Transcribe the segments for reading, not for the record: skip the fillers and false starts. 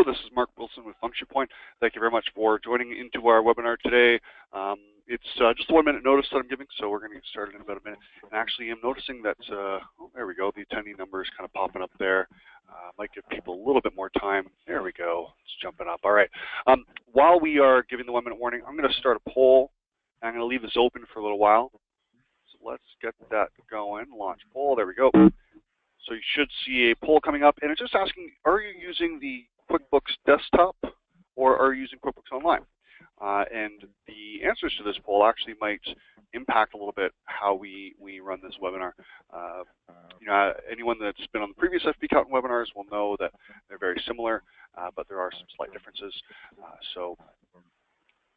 This is Marc Wilson with Function Point. Thank you very much for joining into our webinar today. It's just a 1-minute notice that I'm giving, so we're going to get started in about a minute. And actually, I'm noticing that, oh, there we go, the attendee number is kind of popping up there. Might give people a little bit more time. There we go. It's jumping up. All right. While we are giving the 1-minute warning, I'm going to start a poll. I'm going to leave this open for a little while. So let's get that going. Launch poll. There we go. So you should see a poll coming up, and it's just asking, are you using the QuickBooks desktop or are you using QuickBooks Online? And the answers to this poll actually might impact a little bit how we run this webinar. You know, anyone that's been on the previous fp.Accountant webinars will know that they're very similar, but there are some slight differences. So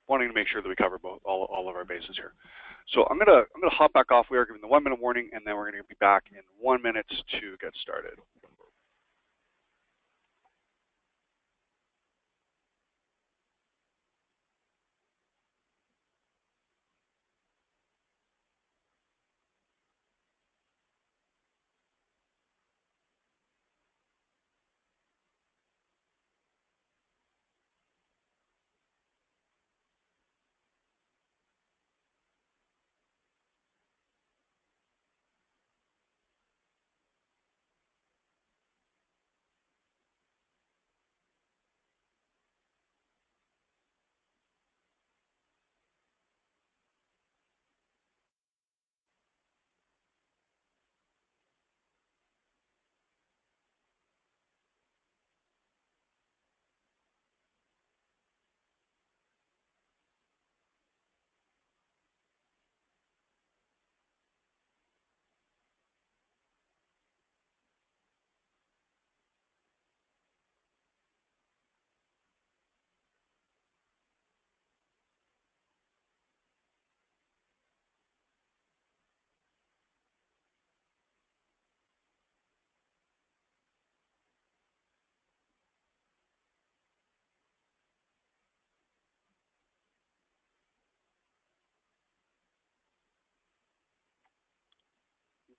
wanting to make sure that we cover all of our bases here. So I'm gonna hop back off. We are giving the 1-minute warning, and then we're gonna be back in 1 minute to get started.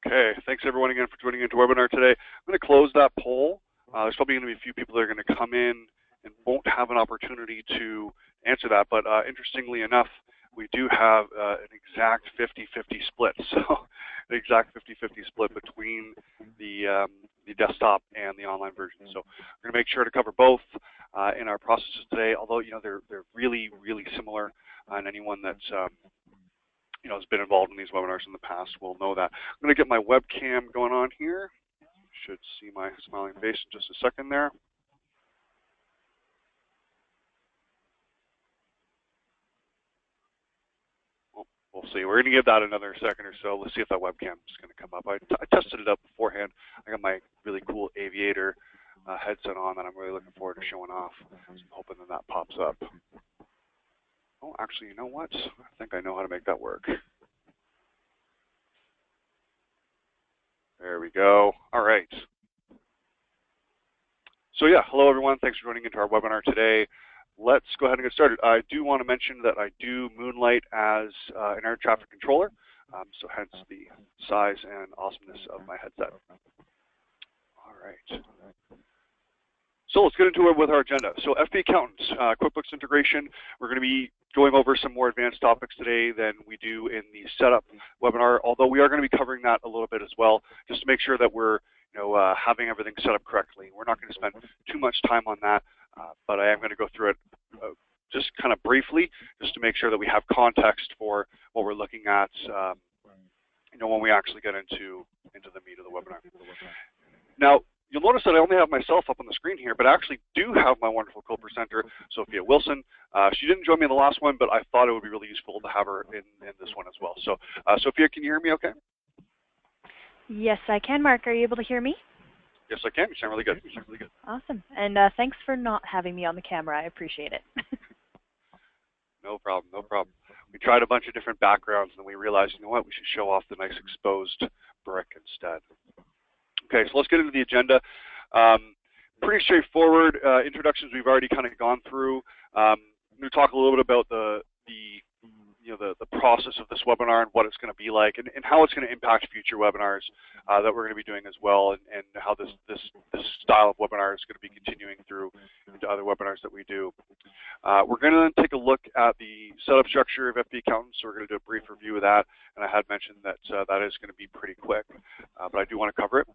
Okay, thanks everyone again for joining into our webinar today. I'm going to close that poll. There's probably going to be a few people that are going to come in and won't have an opportunity to answer that, but interestingly enough, we do have an exact 50-50 split. So an exact 50-50 split between the desktop and the online version. So we're going to make sure to cover both in our processes today, although you know they're really, really similar, and anyone that's you know, has been involved in these webinars in the past will know that. I'm going to get my webcam going on here. Should see my smiling face in just a second there. Well, we'll see. We're going to give that another second or so. Let's see if that webcam is going to come up. I tested it up beforehand. I got my really cool aviator headset on that I'm really looking forward to showing off. So I'm hoping that pops up. Oh, actually, you know what? I think I know how to make that work. There we go. All right. So yeah, hello everyone. Thanks for joining into our webinar today. Let's go ahead and get started. I do want to mention that I do moonlight as an air traffic controller, so hence the size and awesomeness of my headset. All right. So let's get into it with our agenda. So fp.Accountant, QuickBooks integration. We're going to be going over some more advanced topics today than we do in the setup webinar, although we are going to be covering that a little bit as well, just to make sure that we're having everything set up correctly. We're not going to spend too much time on that, but I am going to go through it just kind of briefly, just to make sure that we have context for what we're looking at you know, when we actually get into the meat of the webinar. Now, you'll notice that I only have myself up on the screen here, but I actually do have my wonderful co-presenter, Sophia Wilson. She didn't join me in the last one, but I thought it would be really useful to have her in this one as well. So, Sophia, can you hear me okay? Yes, I can, Mark. Are you able to hear me? Yes, I can. You sound really good. You sound really good. Awesome. And thanks for not having me on the camera. I appreciate it. No problem. No problem. We tried a bunch of different backgrounds, and then we realized, you know what, we should show off the nice exposed brick instead. Okay, so let's get into the agenda. Pretty straightforward introductions we've already kind of gone through. I'm going to talk a little bit about the the process of this webinar and what it's going to be like, and how it's going to impact future webinars that we're going to be doing as well, and how this style of webinar is going to be continuing through into other webinars that we do. We're going to then take a look at the setup structure of fp.Accountant, so we're going to do a brief review of that, and I had mentioned that that is going to be pretty quick, but I do want to cover it.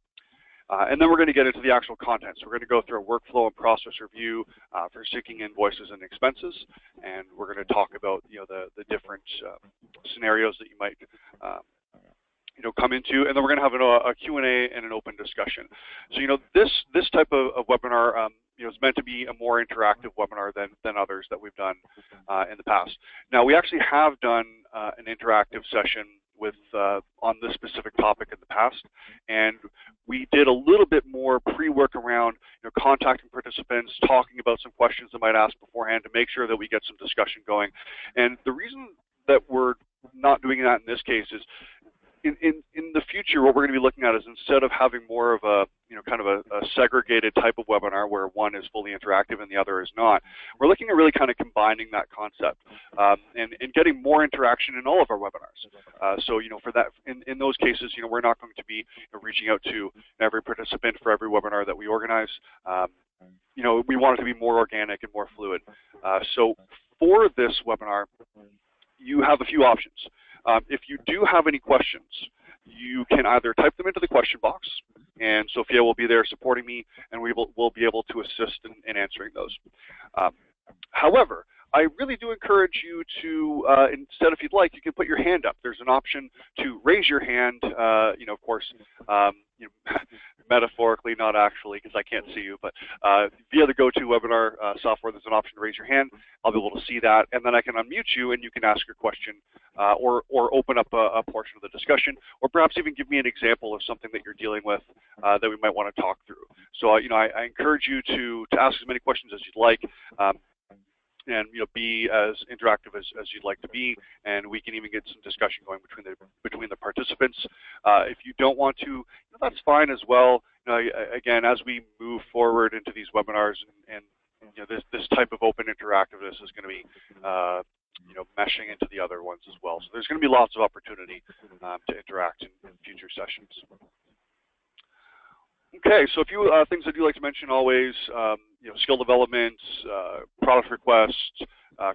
And then we're going to get into the actual content. So we're going to go through a workflow and process review for seeking invoices and expenses, and we're going to talk about the different scenarios that you might come into, and then we're going to have a Q&A and an open discussion. So this type of webinar is meant to be a more interactive webinar than others that we've done in the past. Now, we actually have done an interactive session with on this specific topic in the past, and we did a little bit more pre-work around contacting participants, talking about some questions they might ask beforehand to make sure that we get some discussion going. And the reason that we're not doing that in this case is in the future, what we're going to be looking at is, instead of having more of a kind of a segregated type of webinar where one is fully interactive and the other is not, we're looking at really kind of combining that concept and getting more interaction in all of our webinars. So for that, in those cases, we're not going to be reaching out to every participant for every webinar that we organize. We want it to be more organic and more fluid. So for this webinar, you have a few options. If you do have any questions, you can either type them into the question box, and Sophia will be there supporting me, and we'll be able to assist in answering those. However, I really do encourage you to, instead, if you'd like, you can put your hand up. There's an option to raise your hand, of course, metaphorically, not actually, because I can't see you, but via the GoToWebinar software, there's an option to raise your hand. I'll be able to see that, and then I can unmute you, and you can ask your question or open up a portion of the discussion, or perhaps even give me an example of something that you're dealing with that we might want to talk through. So, I encourage you to ask as many questions as you'd like. And be as interactive as you'd like to be, and we can even get some discussion going between the participants. If you don't want to, that's fine as well. Again, as we move forward into these webinars, and this type of open interactiveness is going to be meshing into the other ones as well. So there's going to be lots of opportunity to interact in future sessions. Okay, so a few things I do like to mention always, skill development, product requests,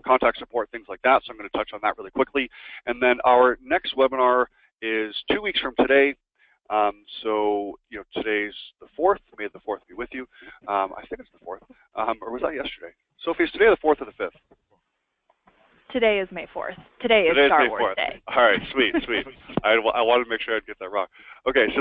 contact support, things like that. So I'm going to touch on that really quickly. And then our next webinar is 2 weeks from today. So, today's the 4th. May the 4th be with you. I think it's the 4th. Or was that yesterday? Sophie, is today the 4th or the 5th? Today is May 4th. Today is Star Wars Day. All right, sweet. I wanted to make sure I'd get that wrong. Okay, so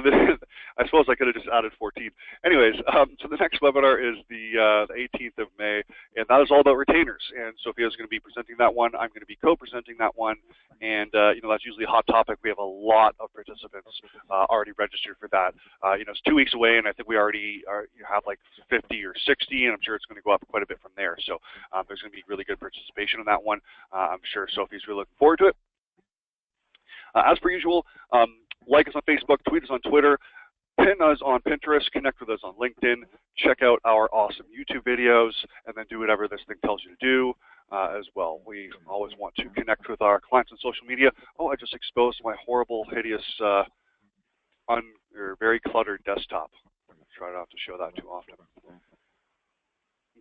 I suppose I could have just added 14. Anyways, so the next webinar is the 18th of May, and that is all about retainers. And Sophia is going to be presenting that one. I'm going to be co-presenting that one, and that's usually a hot topic. We have a lot of participants already registered for that. It's 2 weeks away, and I think we already have like 50 or 60, and I'm sure it's going to go up quite a bit from there. So there's going to be really good participation in that one. I'm sure Sophie's really looking forward to it. As per usual, like us on Facebook, tweet us on Twitter, pin us on Pinterest, connect with us on LinkedIn, check out our awesome YouTube videos, and then do whatever this thing tells you to do as well. We always want to connect with our clients on social media. Oh, I just exposed my horrible, hideous, very cluttered desktop. Try not to show that too often.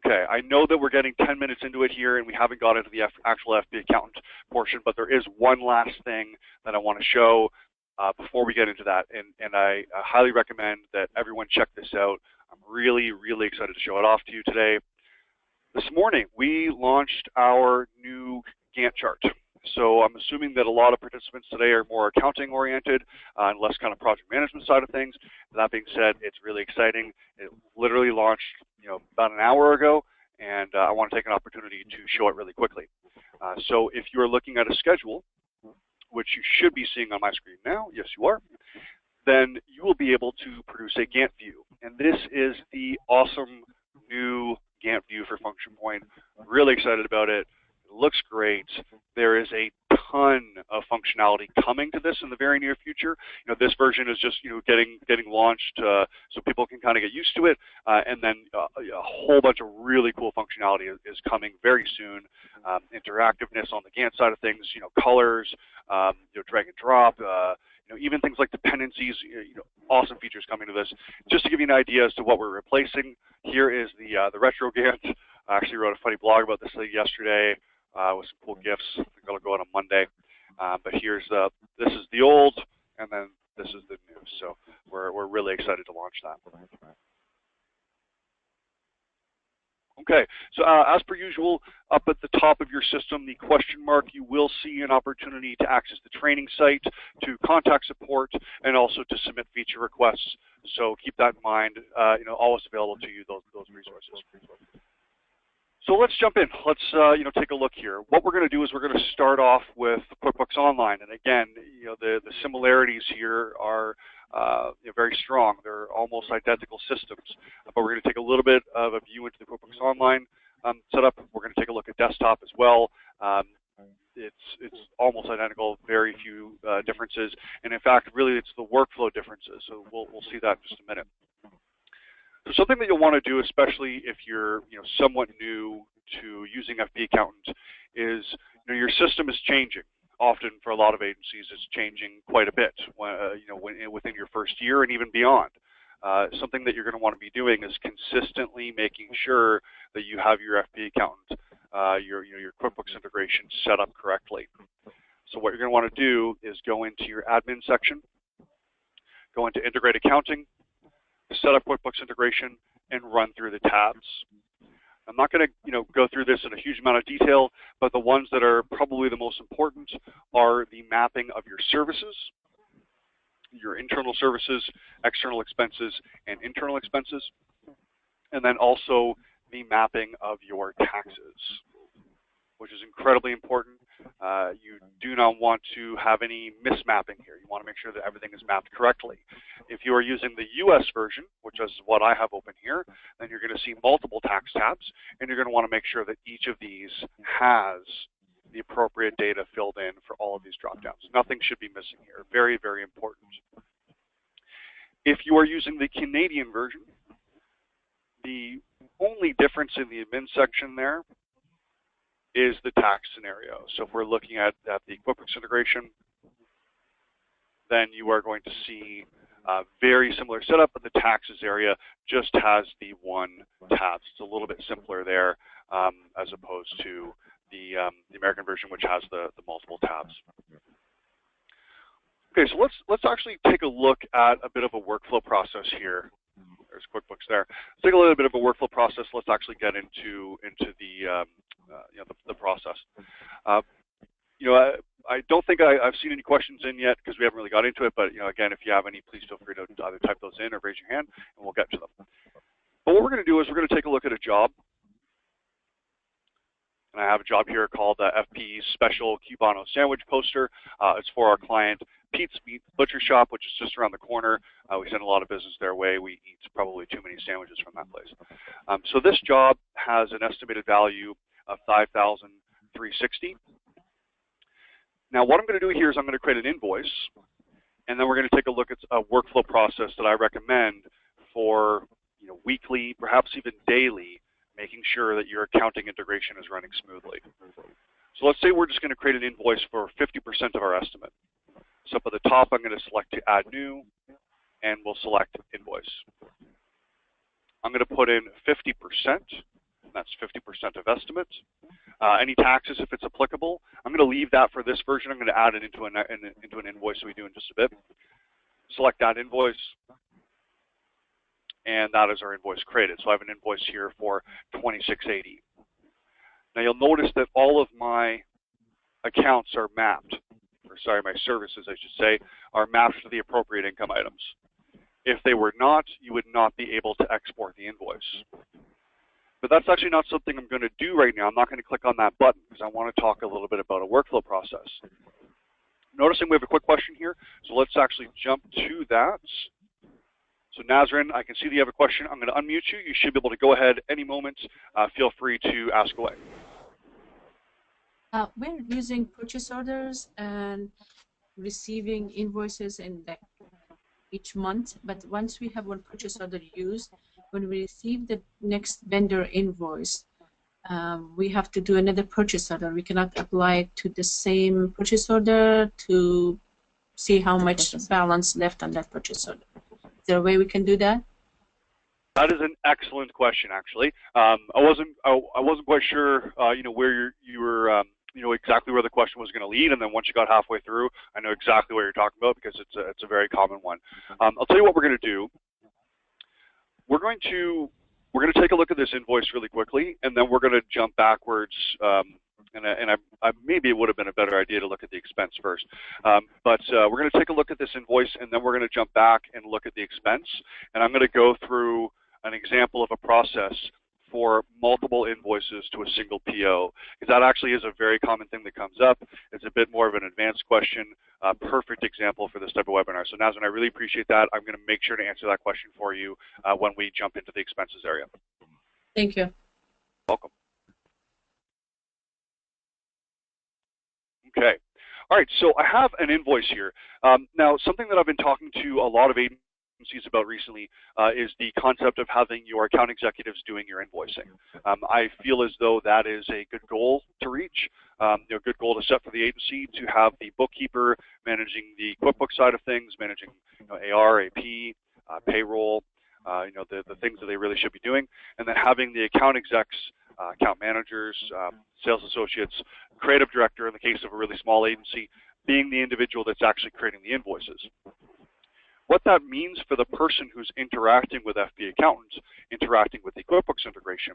Okay, I know that we're getting 10 minutes into it here and we haven't got into the actual fp.Accountant portion, but there is one last thing that I want to show before we get into that, and I highly recommend that everyone check this out. I'm really, really excited to show it off to you today. This morning, we launched our new Gantt chart. So I'm assuming that a lot of participants today are more accounting oriented and less kind of project management side of things. That being said, it's really exciting. It literally launched about an hour ago, and I want to take an opportunity to show it really quickly. So if you're looking at a schedule, which you should be seeing on my screen now, yes you are, then you will be able to produce a Gantt view. And this is the awesome new Gantt view for Function Point. I'm really excited about it. It looks great. There is a ton of functionality coming to this in the very near future. This version is just getting launched, so people can kind of get used to it, and then a whole bunch of really cool functionality is coming very soon. Interactiveness on the Gantt side of things, colors, drag and drop, even things like dependencies, awesome features coming to this. Just to give you an idea as to what we're replacing, here is the retro Gantt. I actually wrote a funny blog about this yesterday with some cool GIFs. I think that'll go out on Monday. But this is the old, and then this is the new. So we're really excited to launch that. Okay, so as per usual, up at the top of your system, the question mark, you will see an opportunity to access the training site, to contact support, and also to submit feature requests. So keep that in mind. Always available to you, those resources. So let's jump in. Let's take a look here. What we're going to do is we're going to start off with QuickBooks Online, and again, the similarities here are very strong. They're almost identical systems, but we're going to take a little bit of a view into the QuickBooks Online setup. We're going to take a look at desktop as well. It's almost identical, very few differences, and in fact, really, it's the workflow differences. So we'll see that in just a minute. So something that you'll want to do, especially if you're somewhat new to using fp.Accountant, is your system is changing. Often for a lot of agencies, it's changing quite a bit within your first year and even beyond. Something that you're going to want to be doing is consistently making sure that you have your fp.Accountant, your QuickBooks integration set up correctly. So what you're going to want to do is go into your admin section, go into Integrate Accounting, set up QuickBooks integration, and run through the tabs. I'm not going to go through this in a huge amount of detail, but the ones that are probably the most important are the mapping of your services, your internal services, external expenses, and internal expenses, and then also the mapping of your taxes, which is incredibly important. You do not want to have any mismapping here. You want to make sure that everything is mapped correctly. If you are using the US version, which is what I have open here, then you're going to see multiple tax tabs, and you're going to want to make sure that each of these has the appropriate data filled in for all of these drop-downs. Nothing should be missing here. Very, very important. If you are using the Canadian version, the only difference in the admin section there is the tax scenario. So if we're looking at the QuickBooks integration, then you are going to see a very similar setup, but the taxes area just has the one tab. It's a little bit simpler there as opposed to the American version, which has the multiple tabs. Okay, so let's actually take a look at a bit of a workflow process here. There's QuickBooks there. Let's take a little bit of a workflow process. Let's actually get into the process. I don't think I've seen any questions in yet because we haven't really got into it. But again, if you have any, please feel free to either type those in or raise your hand, and we'll get to them. But what we're going to do is we're going to take a look at a job. And I have a job here called FP Special Cubano Sandwich Poster. It's for our client Pete's Meat Butcher Shop, which is just around the corner. We send a lot of business their way. We eat probably too many sandwiches from that place. So this job has an estimated value of $5,360. Now what I'm going to do here is I'm going to create an invoice, and then we're going to take a look at a workflow process that I recommend for weekly, perhaps even daily, making sure that your accounting integration is running smoothly. So let's say we're just going to create an invoice for 50% of our estimate. So up at the top, I'm going to select to add new, and we'll select invoice. I'm going to put in 50%, and that's 50% of estimate. Any taxes, if it's applicable, I'm going to leave that for this version. I'm going to add it into an invoice that we do in just a bit. Select add invoice, and that is our invoice created. So I have an invoice here for $26.80. Now you'll notice that all of my accounts are mapped, or sorry, my services, I should say, are mapped to the appropriate income items. If they were not, you would not be able to export the invoice. But that's actually not something I'm going to do right now. I'm not going to click on that button because I want to talk a little bit about a workflow process. Noticing we have a quick question here, so let's actually jump to that. So Nazrin, I can see that you have a question. I'm going to unmute you. You should be able to go ahead any moment. Feel free to ask away. We're using purchase orders and receiving invoices in each month, but once we have one purchase order used, when we receive the next vendor invoice, we have to do another purchase order. We cannot apply it to the same purchase order to see how much balance left on that purchase order. Is there a way we can do that? That is an excellent question, actually. I wasn't quite sure, where you were, exactly where the question was going to lead, and then once you got halfway through, I know exactly what you're talking about because it's a very common one. I'll tell you what we're going to do. We're going to take a look at this invoice really quickly, and then we're going to jump backwards. And maybe it would have been a better idea to look at the expense first. But we're going to take a look at this invoice, and then we're going to jump back and look at the expense. And I'm going to go through an example of a process for multiple invoices to a single PO, because that actually is a very common thing that comes up. It's a bit more of an advanced question, perfect example for this type of webinar. So Nazmin, I really appreciate that. I'm going to make sure to answer that question for you when we jump into the expenses area. Thank you. Welcome. Okay. All right, so I have an invoice here. Now, something that I've been talking to a lot of agencies about recently is the concept of having your account executives doing your invoicing. I feel as though that is a good goal to reach, a good goal to set for the agency, to have the bookkeeper managing the QuickBooks side of things, managing AR, AP, payroll, the things that they really should be doing, and then having the account execs, account managers, sales associates, creative director in the case of a really small agency, being the individual that's actually creating the invoices. What that means for the person who's interacting with fp.Accountant, interacting with the QuickBooks integration,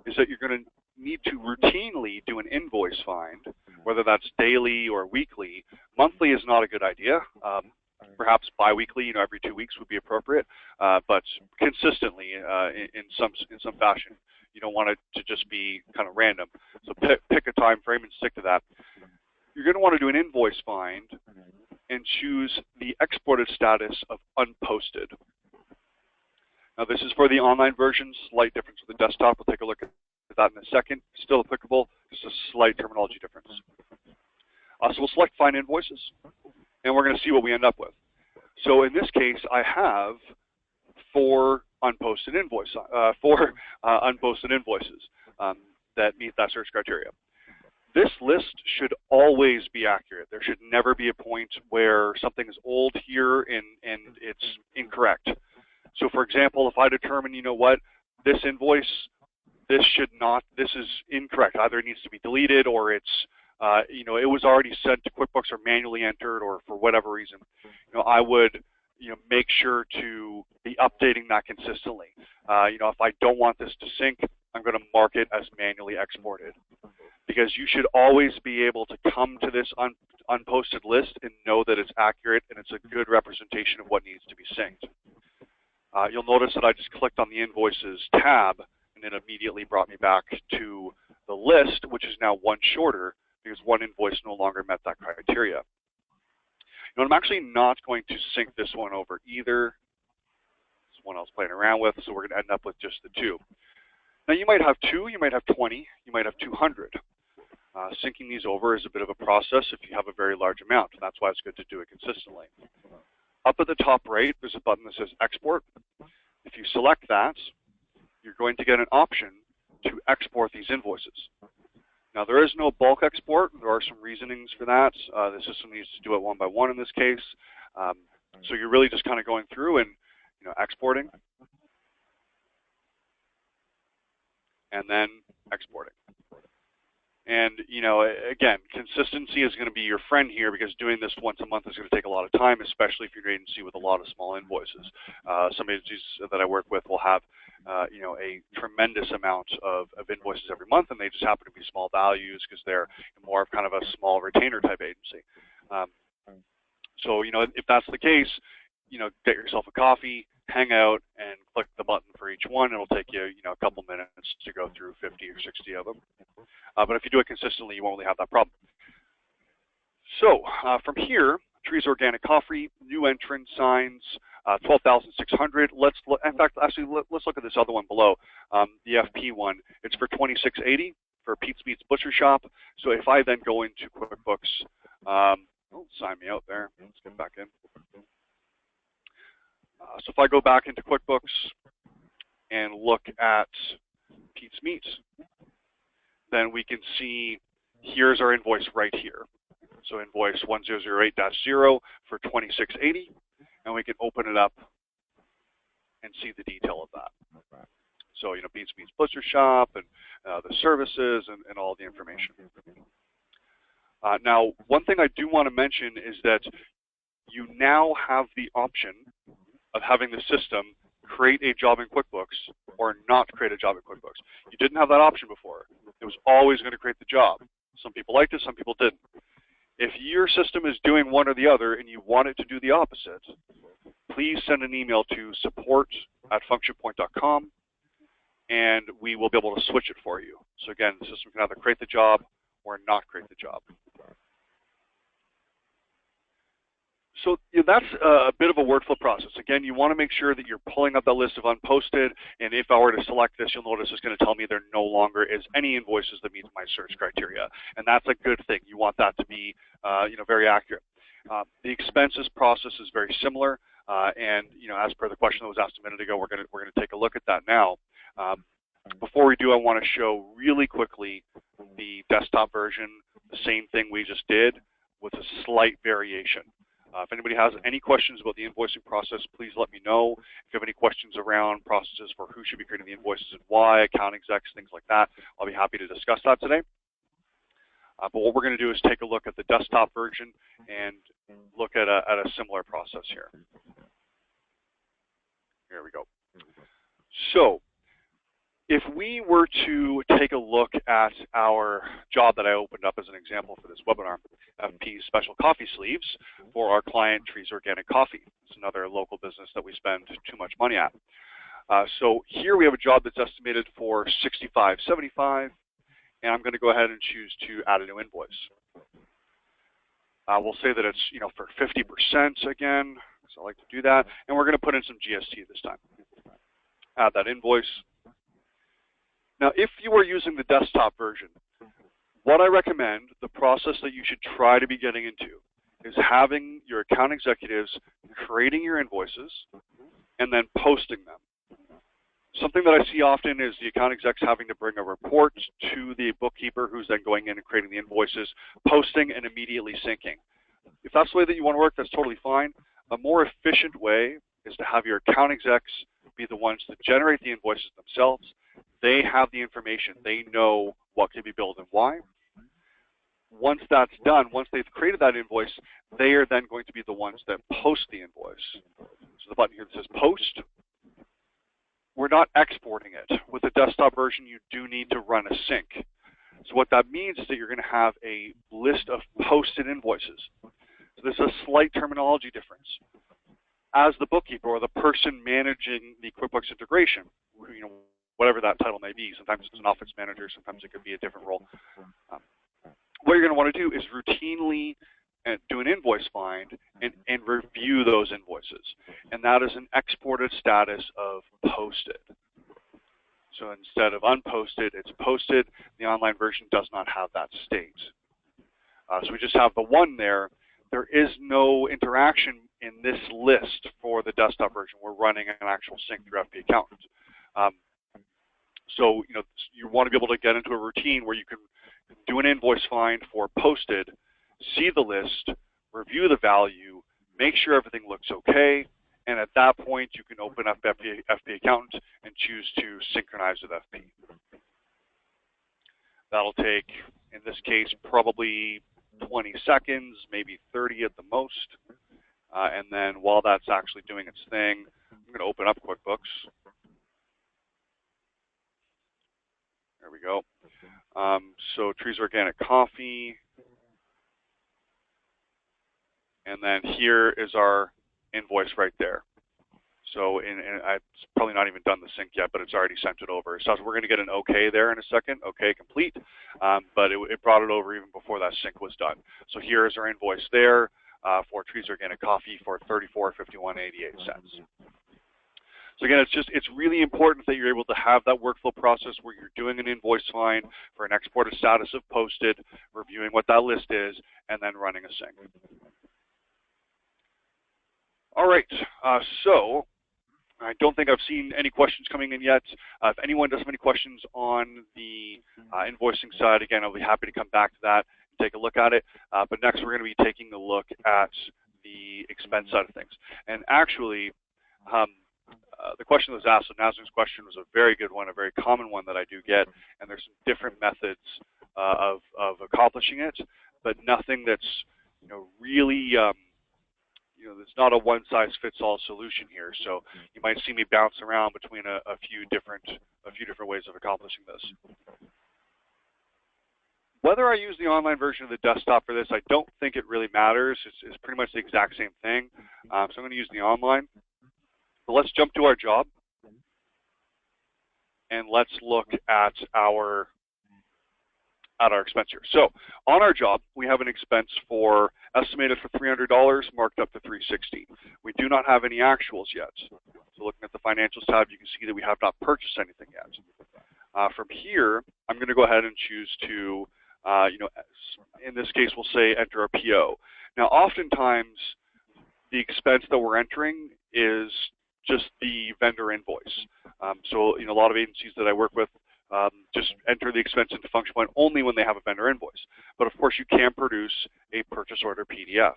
is that you're going to need to routinely do an invoice find, whether that's daily or weekly. Monthly is not a good idea. Perhaps bi-weekly, every 2 weeks would be appropriate, but consistently in some fashion. You don't want it to just be kind of random. So pick a time frame and stick to that. You're going to want to do an invoice find and choose the exported status of unposted. Now this is for the online version, slight difference with the desktop. We'll take a look at that in a second. Still applicable, just a slight terminology difference. So we'll select Find Invoices, and we're going to see what we end up with. So in this case, I have four unposted invoices that meet that search criteria. This list should always be accurate. There should never be a point where something is old here and it's incorrect. So for example, if I determine, this invoice, this is incorrect. Either it needs to be deleted or it's, it was already sent to QuickBooks or manually entered or for whatever reason, I would, make sure to be updating that consistently. If I don't want this to sync, I'm going to mark it as manually exported. Because you should always be able to come to this unposted list and know that it's accurate and it's a good representation of what needs to be synced. You'll notice that I just clicked on the Invoices tab and it immediately brought me back to the list, which is now one shorter because one invoice no longer met that criteria. I'm actually not going to sync this one over either. This one I was playing around with, so we're going to end up with just the two. Now you might have 2, you might have 20, you might have 200. Syncing these over is a bit of a process if you have a very large amount, and that's why it's good to do it consistently. Up at the top right, there's a button that says Export. If you select that, you're going to get an option to export these invoices. Now there is no bulk export. There are some reasonings for that. The system needs to do it one by one in this case. So you're really just kind of going through and exporting, and then exporting. And again, consistency is going to be your friend here because doing this once a month is going to take a lot of time, especially if you're an agency with a lot of small invoices. Some agencies that I work with will have a tremendous amount of invoices every month, and they just happen to be small values because they're more of kind of a small retainer type agency. So if that's the case, get yourself a coffee, hang out, and click the button for each one. It'll take you, a couple minutes to go through 50 or 60 of them. But if you do it consistently, you won't really have that problem. So from here, Trees Organic Coffee, new entrant signs, 12,600. Let's look at this other one below, the FP one. It's for 2,680. for Pete's Meats Butcher Shop. So if I then go into QuickBooks, sign me out there. Let's get back in. So if I go back into QuickBooks and look at Pete's Meats, then we can see here's our invoice right here. So invoice 1008-0 for $26.80, and we can open it up and see the detail of that. So, Pete's Meats Butcher Shop and the services and all the information. Now, one thing I do want to mention is that you now have the option of having the system create a job in QuickBooks or not create a job in QuickBooks. You didn't have that option before. It was always going to create the job. Some people liked it, some people didn't. If your system is doing one or the other and you want it to do the opposite, please send an email to support@functionpoint.com and we will be able to switch it for you. So again, the system can either create the job or not create the job. So that's a bit of a workflow process. Again, you want to make sure that you're pulling up that list of unposted, and if I were to select this, you'll notice it's going to tell me there no longer is any invoices that meet my search criteria, and that's a good thing. You want that to be, very accurate. The expenses process is very similar, and as per the question that was asked a minute ago, we're going to take a look at that now. Before we do, I want to show really quickly the desktop version, the same thing we just did with a slight variation. If anybody has any questions about the invoicing process, please let me know. If you have any questions around processes for who should be creating the invoices and why, account execs, things like that, I'll be happy to discuss that today. But what we're going to do is take a look at the desktop version and look at a similar process here. Here we go. So if we were to take a look at our job that I opened up as an example for this webinar, FP Special Coffee Sleeves for our client Trees Organic Coffee. It's another local business that we spend too much money at. So here we have a job that's estimated for $65.75, and I'm going to go ahead and choose to add a new invoice. We'll say that it's for 50% again, so I like to do that, and we're going to put in some GST this time. Add that invoice. Now, if you are using the desktop version, what I recommend, the process that you should try to be getting into, is having your account executives creating your invoices and then posting them. Something that I see often is the account execs having to bring a report to the bookkeeper who's then going in and creating the invoices, posting and immediately syncing. If that's the way that you want to work, that's totally fine. A more efficient way is to have your account execs be the ones that generate the invoices themselves. They have the information. They know what can be billed and why. Once that's done, once they've created that invoice, they are then going to be the ones that post the invoice. So the button here that says post, we're not exporting it. With the desktop version, you do need to run a sync. So what that means is that you're going to have a list of posted invoices. So there's a slight terminology difference. As the bookkeeper or the person managing the QuickBooks integration, whatever that title may be, sometimes it's an office manager, sometimes it could be a different role. What you're going to want to do is routinely do an invoice find and review those invoices. And that is an exported status of posted. So instead of unposted, it's posted. The online version does not have that state. So we just have the one there. There is no interaction in this list for the desktop version. We're running an actual sync through fp.Accountant. So you want to be able to get into a routine where you can do an invoice find for posted, see the list, review the value, make sure everything looks okay, and at that point you can open up fp.Accountant and choose to synchronize with FP. That'll take, in this case, probably 20 seconds, maybe 30 at the most. And then while that's actually doing its thing, I'm going to open up QuickBooks. There we go. So Trees Organic Coffee. And then here is our invoice right there. So it's probably not even done the sync yet, but it's already sent it over. So we're going to get an OK there in a second. OK, complete. But it brought it over even before that sync was done. So here is our invoice there for Trees Organic Coffee for $34.51.88. So again, it's really important that you're able to have that workflow process where you're doing an invoice find for an exported status of posted, reviewing what that list is, and then running a sync. All right, so I don't think I've seen any questions coming in yet. If anyone does have any questions on the invoicing side, again, I'll be happy to come back to that and take a look at it. But next, we're going to be taking a look at the expense side of things. And actually, the question that was asked, so Nazim's question was a very good one, a very common one that I do get, and there's some different methods of accomplishing it, but nothing that's really there's not a one-size-fits-all solution here. So you might see me bounce around between a few different ways of accomplishing this. Whether I use the online version of the desktop for this, I don't think it really matters. It's pretty much the exact same thing. So I'm going to use the online. So let's jump to our job, and let's look at our expense here. So on our job, we have an expense for estimated for $300, marked up to $360. We do not have any actuals yet. So looking at the financials tab, you can see that we have not purchased anything yet. From here, I'm going to go ahead and choose to, in this case, we'll say enter a PO. Now, oftentimes, the expense that we're entering is just the vendor invoice. So, a lot of agencies that I work with just enter the expense into function point only when they have a vendor invoice. But of course, you can produce a purchase order PDF.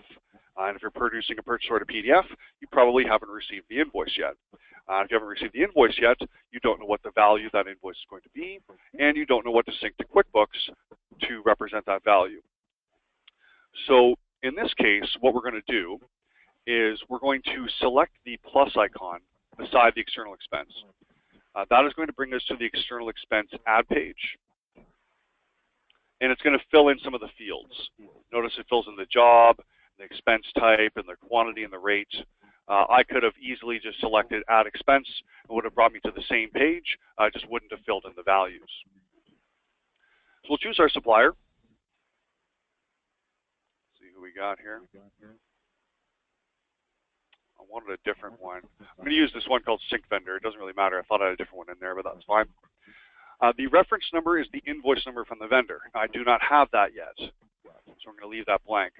And if you're producing a purchase order PDF, you probably haven't received the invoice yet. If you haven't received the invoice yet, you don't know what the value of that invoice is going to be, and you don't know what to sync to QuickBooks to represent that value. So in this case, what we're going to do is we're going to select the plus icon beside the external expense. That is going to bring us to the external expense add page, and it's going to fill in some of the fields. Notice it fills in the job, the expense type, and the quantity and the rate. I could have easily just selected add expense. It would have brought me to the same page. I just wouldn't have filled in the values. So we'll choose our supplier. Let's see who we got here. I wanted a different one. I'm going to use this one called Sync Vendor. It doesn't really matter. I thought I had a different one in there, but that's fine. The reference number is the invoice number from the vendor. I do not have that yet, so I'm going to leave that blank.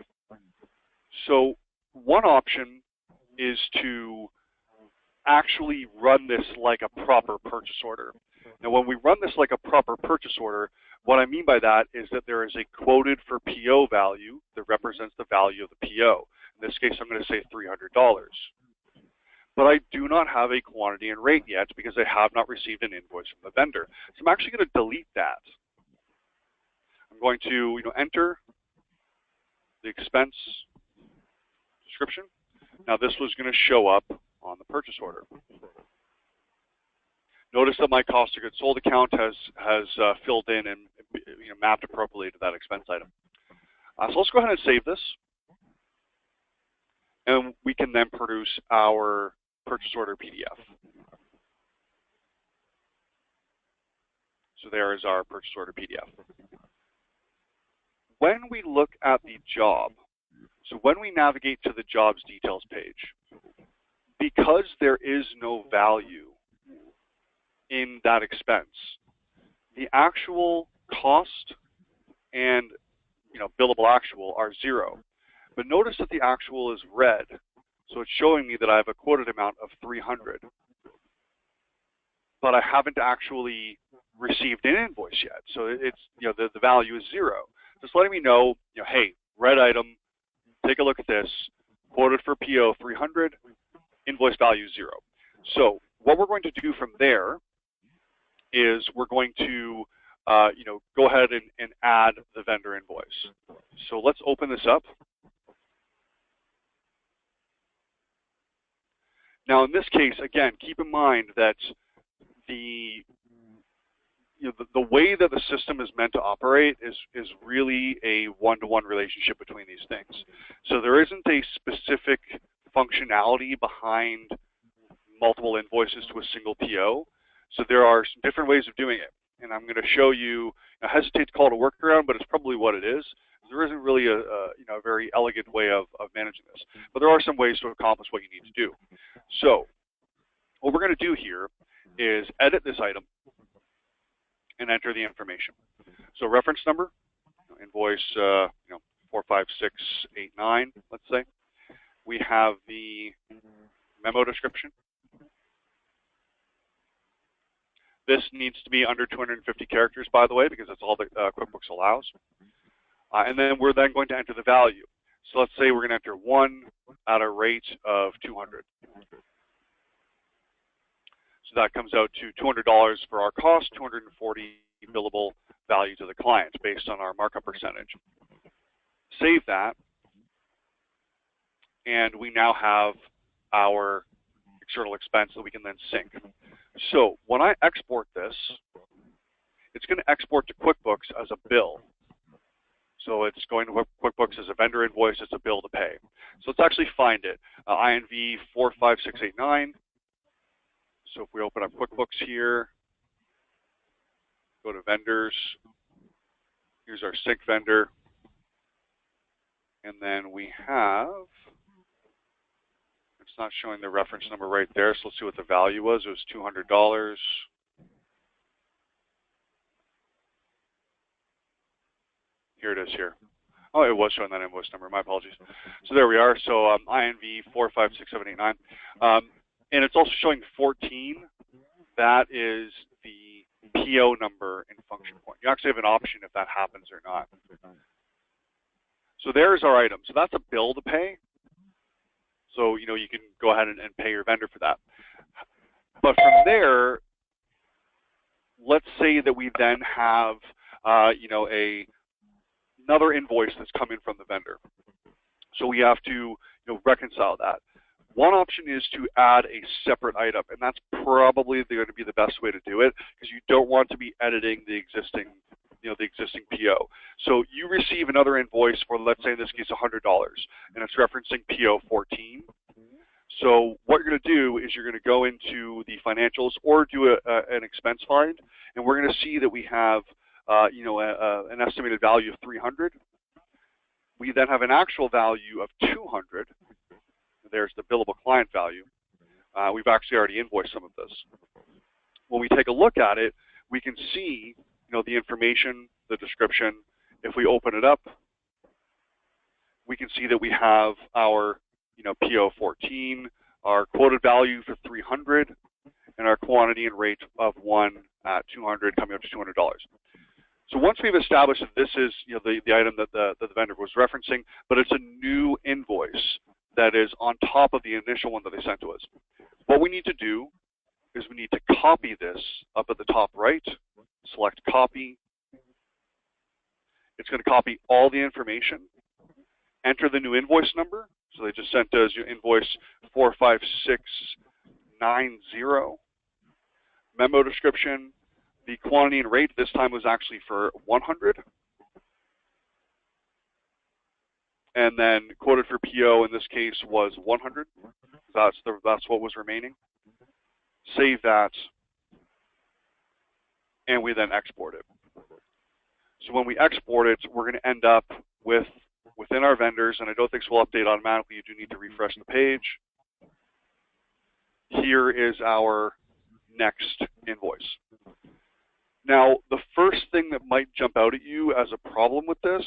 So one option is to actually run this like a proper purchase order. Now, when we run this like a proper purchase order, what I mean by that is that there is a quoted for PO value that represents the value of the PO. In this case, I'm going to say $300. But I do not have a quantity and rate yet because I have not received an invoice from the vendor. So I'm actually going to delete that. I'm going to enter the expense description. Now this was going to show up on the purchase order. Notice that my cost of goods sold account has filled in and mapped appropriately to that expense item. So let's go ahead and save this. And we can then produce our purchase order PDF. So there is our purchase order PDF. When we look at the job, so when we navigate to the jobs details page, because there is no value in that expense, the actual cost and billable actual are 0. But notice that the actual is red, so it's showing me that I have a quoted amount of 300. But I haven't actually received an invoice yet, so it's the value is 0. Just letting me know, hey, red item, take a look at this, quoted for PO 300, invoice value 0. So what we're going to do from there is we're going to go ahead and add the vendor invoice. So let's open this up. Now, in this case, again, keep in mind that the way that the system is meant to operate is really a one-to-one relationship between these things. So there isn't a specific functionality behind multiple invoices to a single PO. So there are some different ways of doing it. And I'm going to show you, I hesitate to call it a workaround, but it's probably what it is. There isn't really a very elegant way of managing this. But there are some ways to accomplish what you need to do. So what we're going to do here is edit this item and enter the information. So reference number, invoice 45689, let's say. We have the memo description. This needs to be under 250 characters, by the way, because that's all that QuickBooks allows. And then we're then going to enter the value. So let's say we're going to enter 1 at a rate of 200. So that comes out to $200 for our cost, 240 billable value to the client based on our markup percentage. Save that, and we now have our external expense that we can then sync. So when I export this, it's going to export to QuickBooks as a bill. So it's going to QuickBooks as a vendor invoice, it's a bill to pay. So let's actually find it. INV 45689. So if we open up QuickBooks here, go to vendors, here's our sync vendor, and then we have, it's not showing the reference number right there, so let's see what the value was. It was $200. Here it is here. Oh, it was showing that invoice number. My apologies. So there we are. So INV 4568789. And it's also showing 14. That is the PO number in function point. You actually have an option if that happens or not. So there's our item. So that's a bill to pay. So, you can go ahead and pay your vendor for that. But from there, let's say that we then have, another invoice that's coming from the vendor. So we have to, reconcile that. One option is to add a separate item, and that's probably going to be the best way to do it because you don't want to be editing the existing, the existing PO. So you receive another invoice for, let's say in this case, $100, and it's referencing PO 14. So what you're going to do is you're going to go into the financials or do an expense find, and we're going to see that we have, an estimated value of 300. We then have an actual value of 200. There's the billable client value. We've actually already invoiced some of this. When we take a look at it, we can see, the information, the description. If we open it up, we can see that we have our, PO 14, our quoted value for 300, and our quantity and rate of 1 at 200, coming up to $200. So once we've established that this is, the item that the vendor was referencing, but it's a new invoice that is on top of the initial one that they sent to us. What we need to do is we need to copy this up at the top right, select copy. It's going to copy all the information, enter the new invoice number. So they just sent us your invoice 45690, memo description. The quantity and rate this time was actually for 100. And then quoted for PO in this case was 100. That's what was remaining. Save that, and we then export it. So when we export it, we're going to end up within our vendors, and I don't think this will update automatically. You do need to refresh the page. Here is our next invoice. Now, the first thing that might jump out at you as a problem with this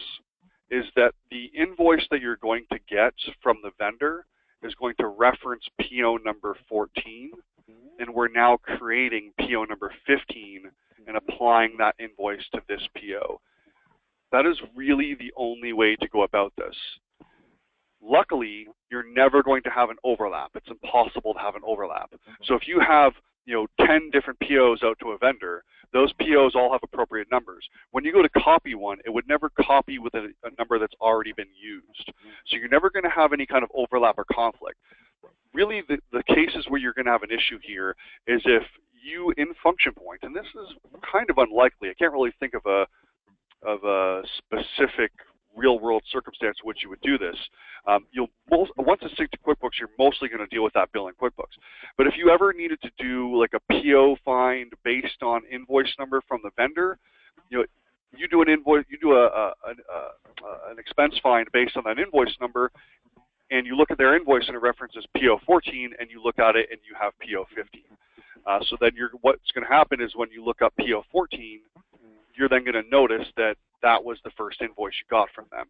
is that the invoice that you're going to get from the vendor is going to reference PO number 14, and we're now creating PO number 15 and applying that invoice to this PO. That is really the only way to go about this. Luckily, you're never going to have an overlap. It's impossible to have an overlap. So if you have 10 different POs out to a vendor, those POs all have appropriate numbers. When you go to copy one, it would never copy with a number that's already been used. So you're never going to have any kind of overlap or conflict. Really, the cases where you're going to have an issue here is if you, in function point, and this is kind of unlikely, I can't really think of a specific real-world circumstance in which you would do this. Once it's synced to QuickBooks, you're mostly going to deal with that bill in QuickBooks. But if you ever needed to do like a PO find based on invoice number from the vendor, you do an invoice, you do an expense find based on that invoice number. and you look at their invoice and it references PO14, and you look at it and you have PO15. So then what's going to happen is when you look up PO14, you're then going to notice that that was the first invoice you got from them.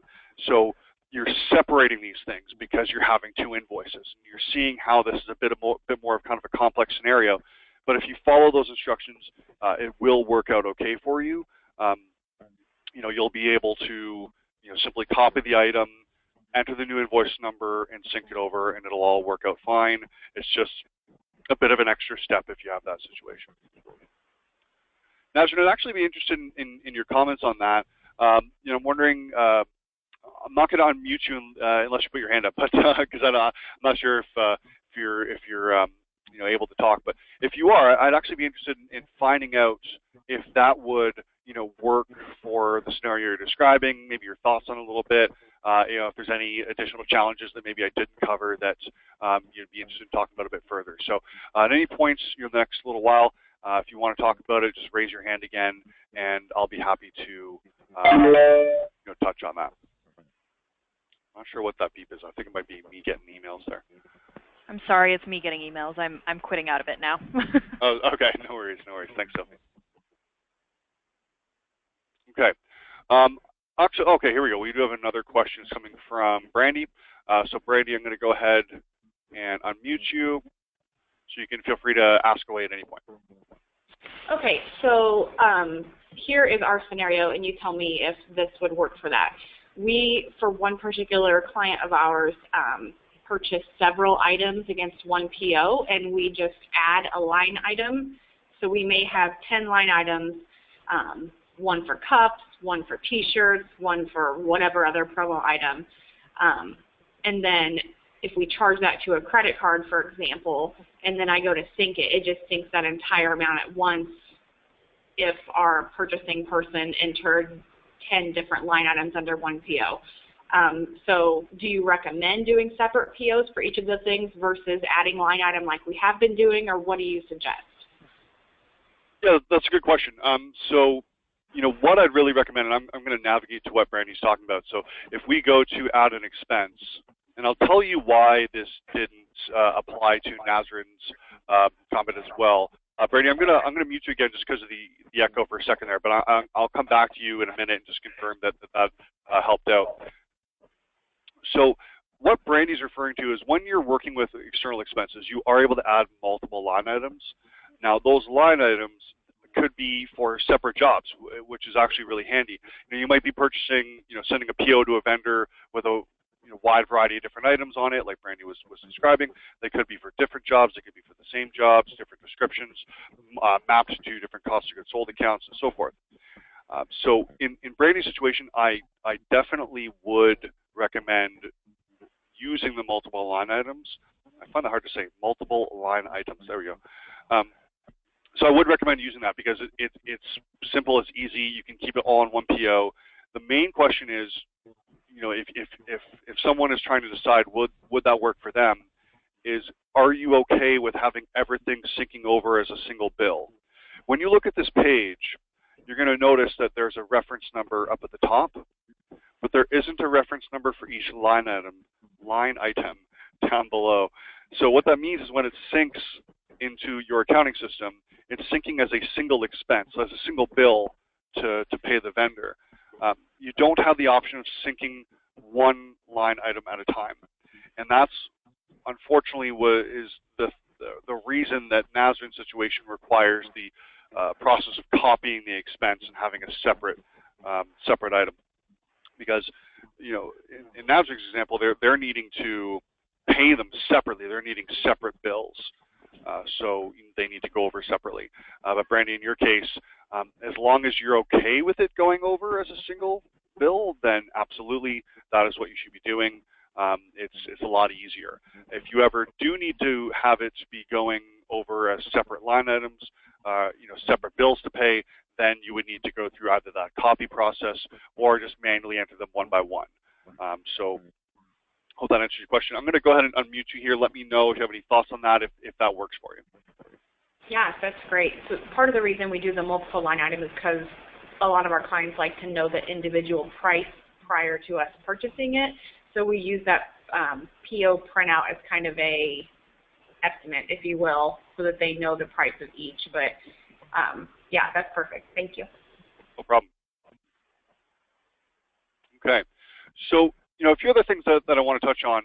So you're separating these things because you're having two invoices. You're seeing how this is a bit more of kind of a complex scenario. But if you follow those instructions, it will work out okay for you. You'll be able to simply copy the item, enter the new invoice number, and sync it over, and it'll all work out fine. It's just a bit of an extra step if you have that situation. Nazrin, I'd actually be interested in your comments on that. I'm wondering, I'm not going to unmute you unless you put your hand up, but because I'm not sure if you're able to talk. But if you are, I'd actually be interested in finding out if that would work for the scenario you're describing. Maybe your thoughts on it a little bit. If there's any additional challenges that maybe I didn't cover that you'd be interested in talking about a bit further. So at any points the next little while, if you want to talk about it, just raise your hand again, and I'll be happy to touch on that. I'm not sure what that beep is. I think it might be me getting emails there. I'm sorry, it's me getting emails. I'm quitting out of it now. Oh, okay. No worries. No worries. Thanks, Sophie. Okay. Actually, okay, here we go. We do have another question coming from Brandy. So Brandy, I'm going to go ahead and unmute you, so you can feel free to ask away at any point. Okay, so here is our scenario, and you tell me if this would work for that. We, for one particular client of ours, purchased several items against one PO, and we just add a line item. So we may have 10 line items, one for cups, one for t-shirts, one for whatever other promo item. And then if we charge that to a credit card, for example, and then I go to sync it, it just syncs that entire amount at once if our purchasing person entered 10 different line items under one PO. So do you recommend doing separate POs for each of the things versus adding line item like we have been doing, or what do you suggest? Yeah, that's a good question. So what I'd really recommend, and I'm going to navigate to what Brandy's talking about. So if we go to add an expense, and I'll tell you why this didn't apply to Nazrin's comment as well. Brandy, I'm gonna mute you again just because of the echo for a second there, but I'll come back to you in a minute and just confirm that helped out. So what Brandy's referring to is when you're working with external expenses, you are able to add multiple line items. Now those line items could be for separate jobs, which is actually really handy. You might be purchasing, sending a PO to a vendor with a wide variety of different items on it, like Brandy was describing. They could be for different jobs, they could be for the same jobs, different descriptions, mapped to different cost of goods sold accounts, and so forth. So in Brandy's situation, I definitely would recommend using the multiple line items. I find it hard to say, multiple line items. There we go. So I would recommend using that because it's simple, it's easy. You can keep it all in one PO. The main question is, if someone is trying to decide would that work for them, is are you okay with having everything syncing over as a single bill? When you look at this page, you're going to notice that there's a reference number up at the top, but there isn't a reference number for each line item down below. So what that means is when it syncs into your accounting system, it's syncing as a single expense, so as a single bill to pay the vendor. You don't have the option of syncing one line item at a time. And that's unfortunately what is the reason that Nazrin's situation requires the process of copying the expense and having a separate item. Because in Nazrin's example, they're needing to pay them separately. They're needing separate bills. So they need to go over separately. But Brandy, in your case, as long as you're okay with it going over as a single bill, then absolutely that is what you should be doing. It's a lot easier. If you ever do need to have it be going over as separate line items, separate bills to pay, then you would need to go through either that copy process or just manually enter them one by one. So hope that answers your question. I'm going to go ahead and unmute you here. Let me know if you have any thoughts on that, if that works for you. Yeah, that's great. So part of the reason we do the multiple line item is because a lot of our clients like to know the individual price prior to us purchasing it. So we use that PO printout as kind of a estimate, if you will, so that they know the price of each. But yeah, that's perfect. Thank you. No problem. Okay. So, a few other things that I want to touch on,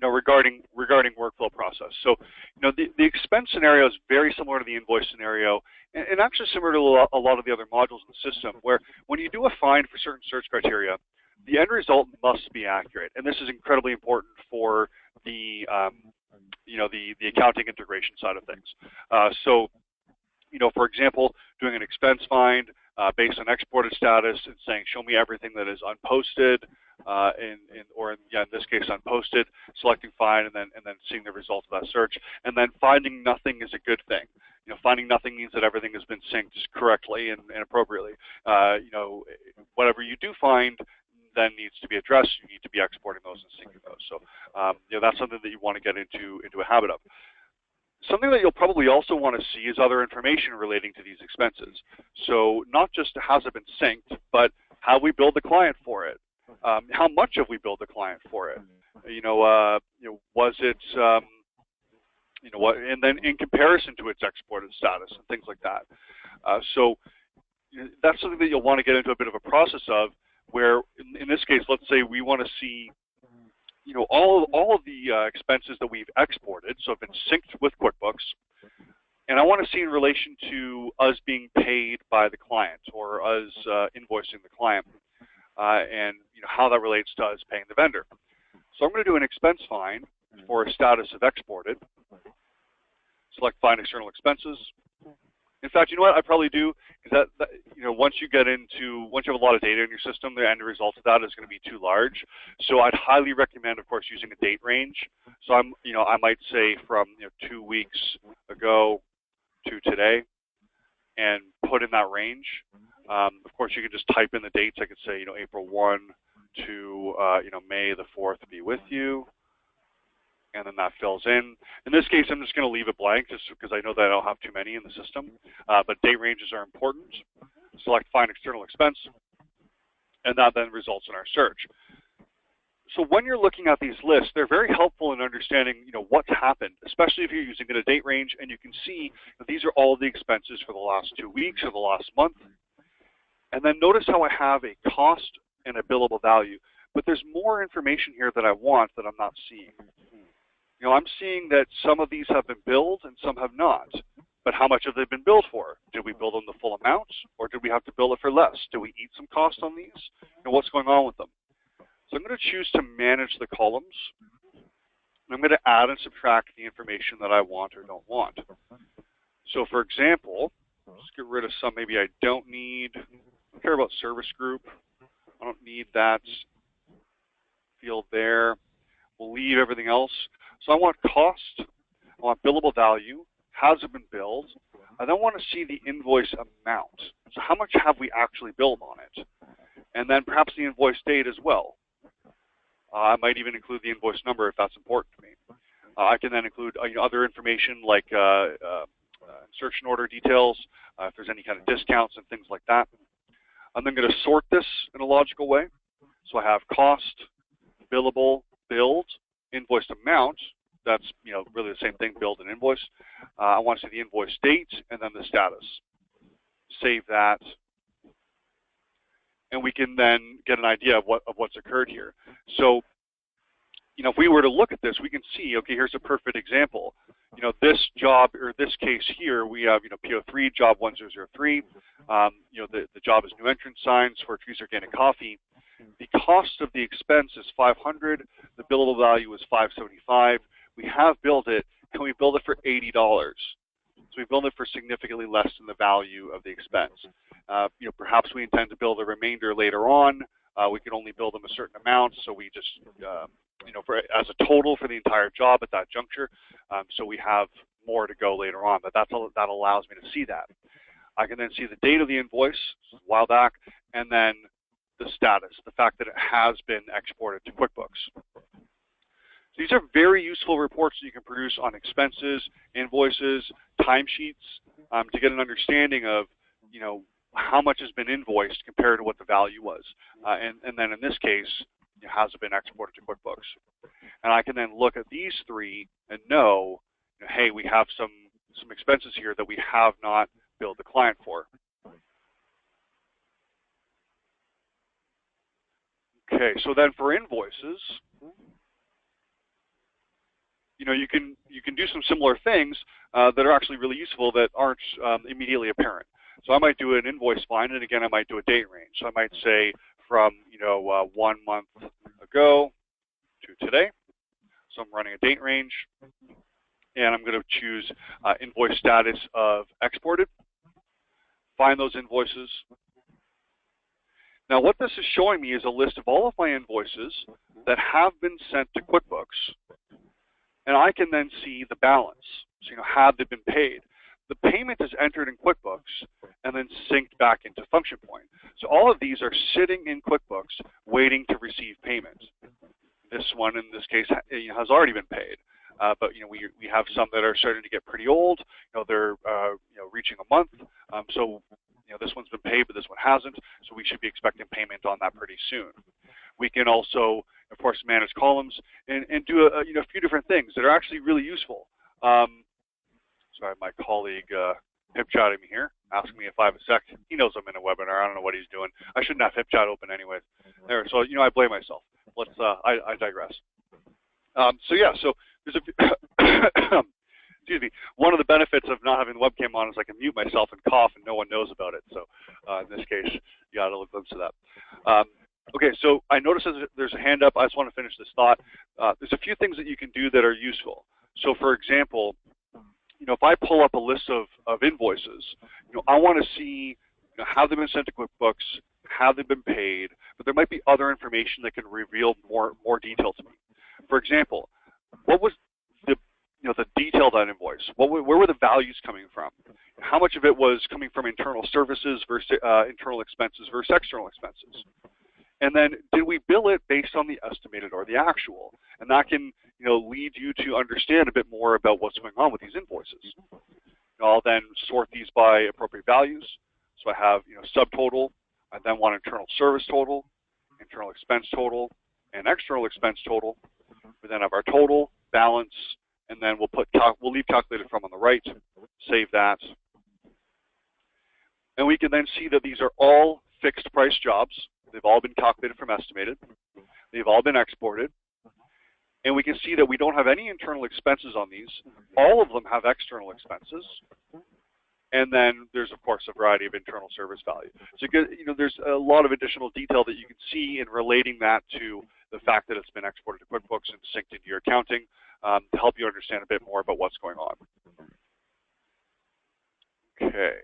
regarding workflow process. So, the expense scenario is very similar to the invoice scenario, and actually similar to a lot of the other modules in the system, where when you do a find for certain search criteria, the end result must be accurate, and this is incredibly important for the the accounting integration side of things. So, for example, doing an expense find based on exported status and saying, show me everything that is unposted, in this case unposted, selecting find, and then seeing the results of that search, and then finding nothing is a good thing. Finding nothing means that everything has been synced correctly and appropriately. Whatever you do find then needs to be addressed. You need to be exporting those and syncing those. So, that's something that you want to get into a habit of. Something that you'll probably also want to see is other information relating to these expenses. So not just has it been synced, but how we billed the client for it. How much have we billed the client for it? Was it, and then in comparison to its exported status and things like that. So that's something that you'll want to get into a bit of a process of, where in this case, let's say we want to see all of the expenses that we've exported, so have been synced with QuickBooks, and I want to see in relation to us being paid by the client or us invoicing the client, and how that relates to us paying the vendor. So I'm going to do an expense find for a status of exported. Select Find External Expenses. In fact, you know what I probably do is that once you have a lot of data in your system, the end result of that is going to be too large. So I'd highly recommend, of course, using a date range. So I might say from 2 weeks ago to today, and put in that range. Of course, you could just type in the dates. I could say April 1 to May the 4th be with you. And then that fills in. In this case, I'm just going to leave it blank just because I know that I don't have too many in the system. But date ranges are important. Select Find External Expense, and that then results in our search. So when you're looking at these lists, they're very helpful in understanding what's happened, especially if you're using a date range and you can see that these are all the expenses for the last 2 weeks or the last month. And then notice how I have a cost and a billable value. But there's more information here that I want that I'm not seeing. I'm seeing that some of these have been billed and some have not. But how much have they been billed for? Did we bill them the full amount, or did we have to bill it for less? Do we eat some cost on these? What's going on with them? So I'm going to choose to manage the columns. And I'm going to add and subtract the information that I want or don't want. So for example, let's get rid of some maybe I don't need. I don't care about service group. I don't need that field there. We'll leave everything else. So I want cost, I want billable value, has it been billed, I then want to see the invoice amount. So how much have we actually billed on it? And then perhaps the invoice date as well. I might even include the invoice number if that's important to me. I can then include other information like insertion order details, if there's any kind of discounts and things like that. I'm then going to sort this in a logical way. So I have cost, billable, billed, invoiced amount. That's really the same thing, billed and invoice. I want to see the invoice date and then the status. Save that, and we can then get an idea of what's occurred here. So, if we were to look at this, we can see, okay, here's a perfect example. This job, or this case here, we have PO3 job 1003. The job is new entrance signs for Trees Organic Coffee. The cost of the expense is $500. The billable value is $575. We have billed it. Can we build it for $80? So we build it for significantly less than the value of the expense. Perhaps we intend to bill the remainder later on. We can only bill them a certain amount, so we just, as a total for the entire job at that juncture. So we have more to go later on, but that allows me to see that. I can then see the date of the invoice, a while back, and then the status, the fact that it has been exported to QuickBooks. So these are very useful reports that you can produce on expenses, invoices, timesheets, to get an understanding of, how much has been invoiced compared to what the value was. And then in this case, has it been exported to QuickBooks? And I can then look at these three and know, hey, we have some expenses here that we have not billed the client for. Okay, so then for invoices, you can do some similar things that are actually really useful that aren't immediately apparent. So I might do an invoice find, and again, I might do a date range. So I might say from 1 month ago to today. So I'm running a date range, and I'm going to choose invoice status of exported. Find those invoices. Now what this is showing me is a list of all of my invoices that have been sent to QuickBooks, and I can then see the balance. So have they been paid? The payment is entered in QuickBooks and then synced back into Function Point. So all of these are sitting in QuickBooks waiting to receive payment. This one, in this case, has already been paid. But we have some that are starting to get pretty old. They're reaching a month. So this one's been paid, but this one hasn't. So we should be expecting payment on that pretty soon. We can also, of course, manage columns and do a few different things that are actually really useful. So I have my colleague hip-chatting me here, asking me if I have a sec. He knows I'm in a webinar. I don't know what he's doing. I shouldn't have hip-chat open anyways. There, so I blame myself. Let's. I digress. So yeah, so there's a. Excuse me. One of the benefits of not having the webcam on is I can mute myself and cough, and no one knows about it. So in this case, you got a little glimpse of that. Okay, so I noticed there's a hand up. I just want to finish this thought. There's a few things that you can do that are useful. So for example, if I pull up a list of invoices, I want to see have they been sent to QuickBooks, have they been paid, but there might be other information that can reveal more detail to me. For example, what was the detail of that invoice? Where were the values coming from? How much of it was coming from internal services versus internal expenses versus external expenses? And then did we bill it based on the estimated or the actual? And that can lead you to understand a bit more about what's going on with these invoices. I'll then sort these by appropriate values. So I have subtotal. I then want internal service total, internal expense total, and external expense total. We then have our total, balance, and then we'll leave calculated from on the right. Save that. And we can then see that these are all fixed price jobs. They've all been calculated from estimated. They've all been exported. And we can see that we don't have any internal expenses on these. All of them have external expenses. And then there's, of course, a variety of internal service value. So there's a lot of additional detail that you can see in relating that to the fact that it's been exported to QuickBooks and synced into your accounting to help you understand a bit more about what's going on. Okay.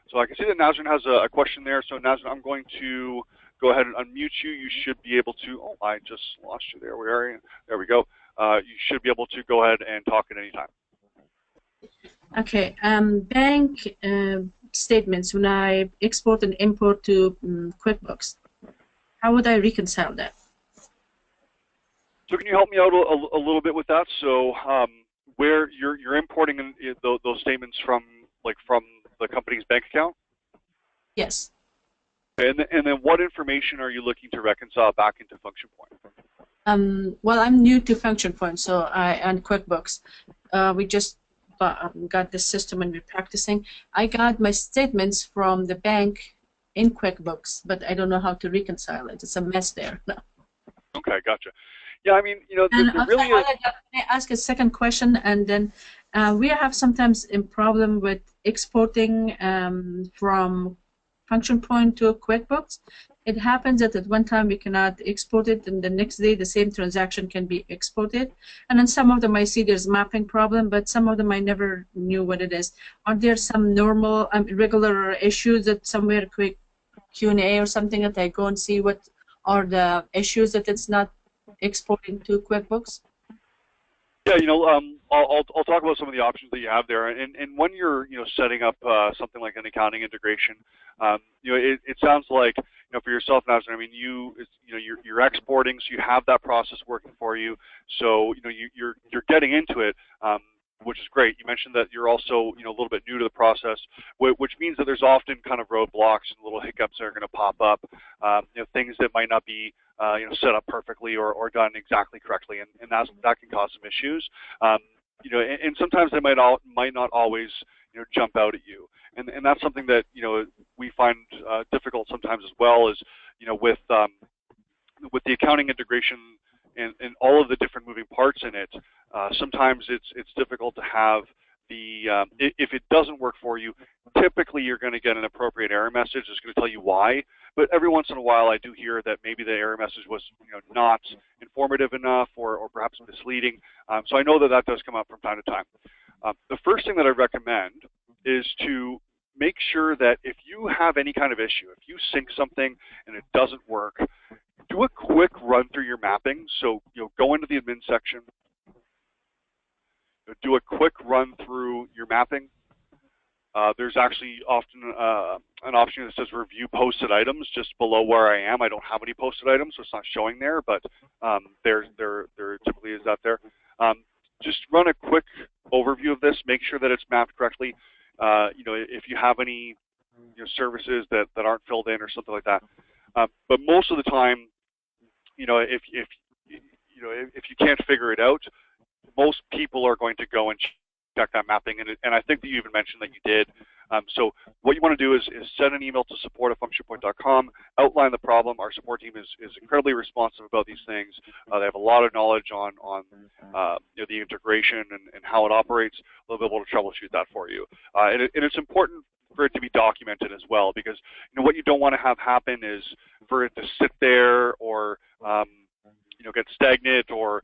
So I can see that Nazrin has a question there. So Nazrin, I'm going to go ahead and unmute you. You should be able to, oh, I just lost you there. Where are you? There we go. You should be able to go ahead and talk at any time. Okay. Bank statements, when I export and import to QuickBooks, how would I reconcile that? So can you help me out a little bit with that? So where you're importing those statements from the company's bank account? Yes. And then what information are you looking to reconcile back into Function Point? Well, I'm new to Function Point, so and QuickBooks. We just got this system and we're practicing. I got my statements from the bank in QuickBooks, but I don't know how to reconcile it. It's a mess there. No. Okay, gotcha. Yeah, I mean, there really is. Can I ask a second question? And then we have sometimes a problem with exporting from Function Point to QuickBooks. It happens that at one time we cannot export it, and the next day the same transaction can be exported. And then some of them I see there's mapping problem, but some of them I never knew what it is. Are there some normal, regular issues that somewhere quick Q&A or something that I go and see what are the issues that it's not exporting to QuickBooks? Yeah, I'll talk about some of the options that you have there, and when you're setting up something like an accounting integration, it sounds like for yourself, Nazrin, I mean you're exporting, so you have that process working for you, so you're getting into it. which is great. You mentioned that you're also, a little bit new to the process, which means that there's often kind of roadblocks and little hiccups that are going to pop up, things that might not be, set up perfectly or done exactly correctly, and that can cause some issues. And sometimes they might not always, jump out at you, and that's something that we find difficult sometimes as well. Is with the accounting integration and all of the different moving parts in it, sometimes it's difficult to have the if it doesn't work for you. Typically, you're going to get an appropriate error message that's going to tell you why. But every once in a while, I do hear that maybe the error message was not informative enough or perhaps misleading. So I know that does come up from time to time. The first thing that I recommend is to make sure that if you have any kind of issue, if you sync something and it doesn't work, do a quick run through your mapping. So go into the admin section, do a quick run through your mapping. There's actually often an option that says review posted items just below where I am. I don't have any posted items, so it's not showing there, but there typically is that there. Just run a quick overview of this. Make sure that it's mapped correctly. If you have any services that aren't filled in or something like that. But most of the time, if you can't figure it out, most people are going to go and check that mapping, and I think that you even mentioned that you did. So what you want to do is send an email to support@functionpoint.com, outline the problem. Our support team is incredibly responsive about these things. They have a lot of knowledge on the integration and how it operates. They'll be able to troubleshoot that for you. And it's important for it to be documented as well, because what you don't want to have happen is for it to sit there or get stagnant, or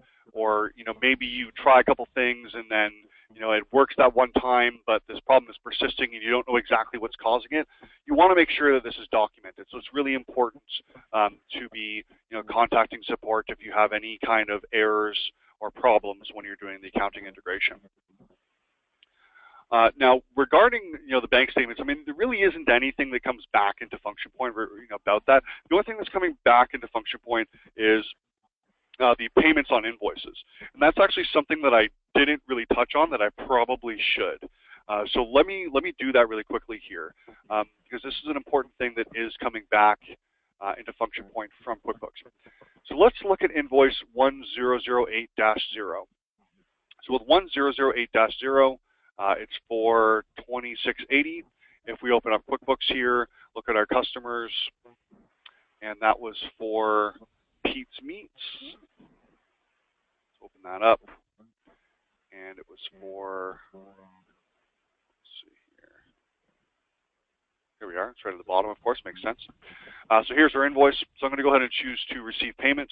maybe you try a couple things and then it works that one time, but this problem is persisting and you don't know exactly what's causing it. You want to make sure that this is documented. So it's really important to be contacting support if you have any kind of errors or problems when you're doing the accounting integration. Now, regarding the bank statements, I mean, there really isn't anything that comes back into Function Point about that. The only thing that's coming back into Function Point is the payments on invoices, and that's actually something that I didn't really touch on that I probably should. So let me do that really quickly here, because this is an important thing that is coming back into Function Point from QuickBooks. So let's look at invoice 1008-0. So with 1008-0, it's for $26.80. If we open up QuickBooks here, look at our customers, and that was for Pete's Meats. Let's open that up, and it was for, let's see here. Here we are. It's right at the bottom, of course, makes sense. So here's our invoice. So I'm going to go ahead and choose to receive payment,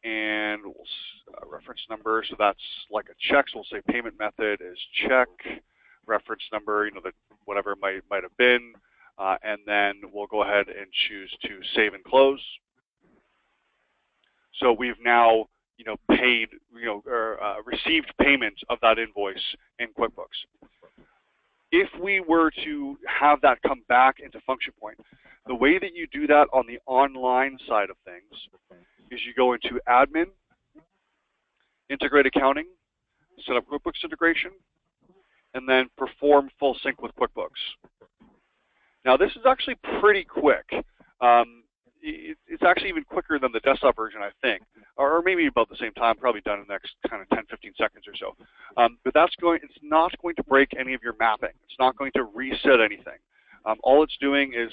and we'll reference number. So that's like a check. So we'll say payment method is check. Reference number, whatever it might have been. And then we'll go ahead and choose to save and close. So we've now, paid, received payment of that invoice in QuickBooks. If we were to have that come back into Function Point, the way that you do that on the online side of things is you go into Admin, Integrate Accounting, set up QuickBooks integration, and then perform full sync with QuickBooks. Now, this is actually pretty quick. It's actually even quicker than the desktop version, I think, or maybe about the same time, probably done in the next kind of 10-15 seconds or so. But it's not going to break any of your mapping. It's not going to reset anything. All it's doing is,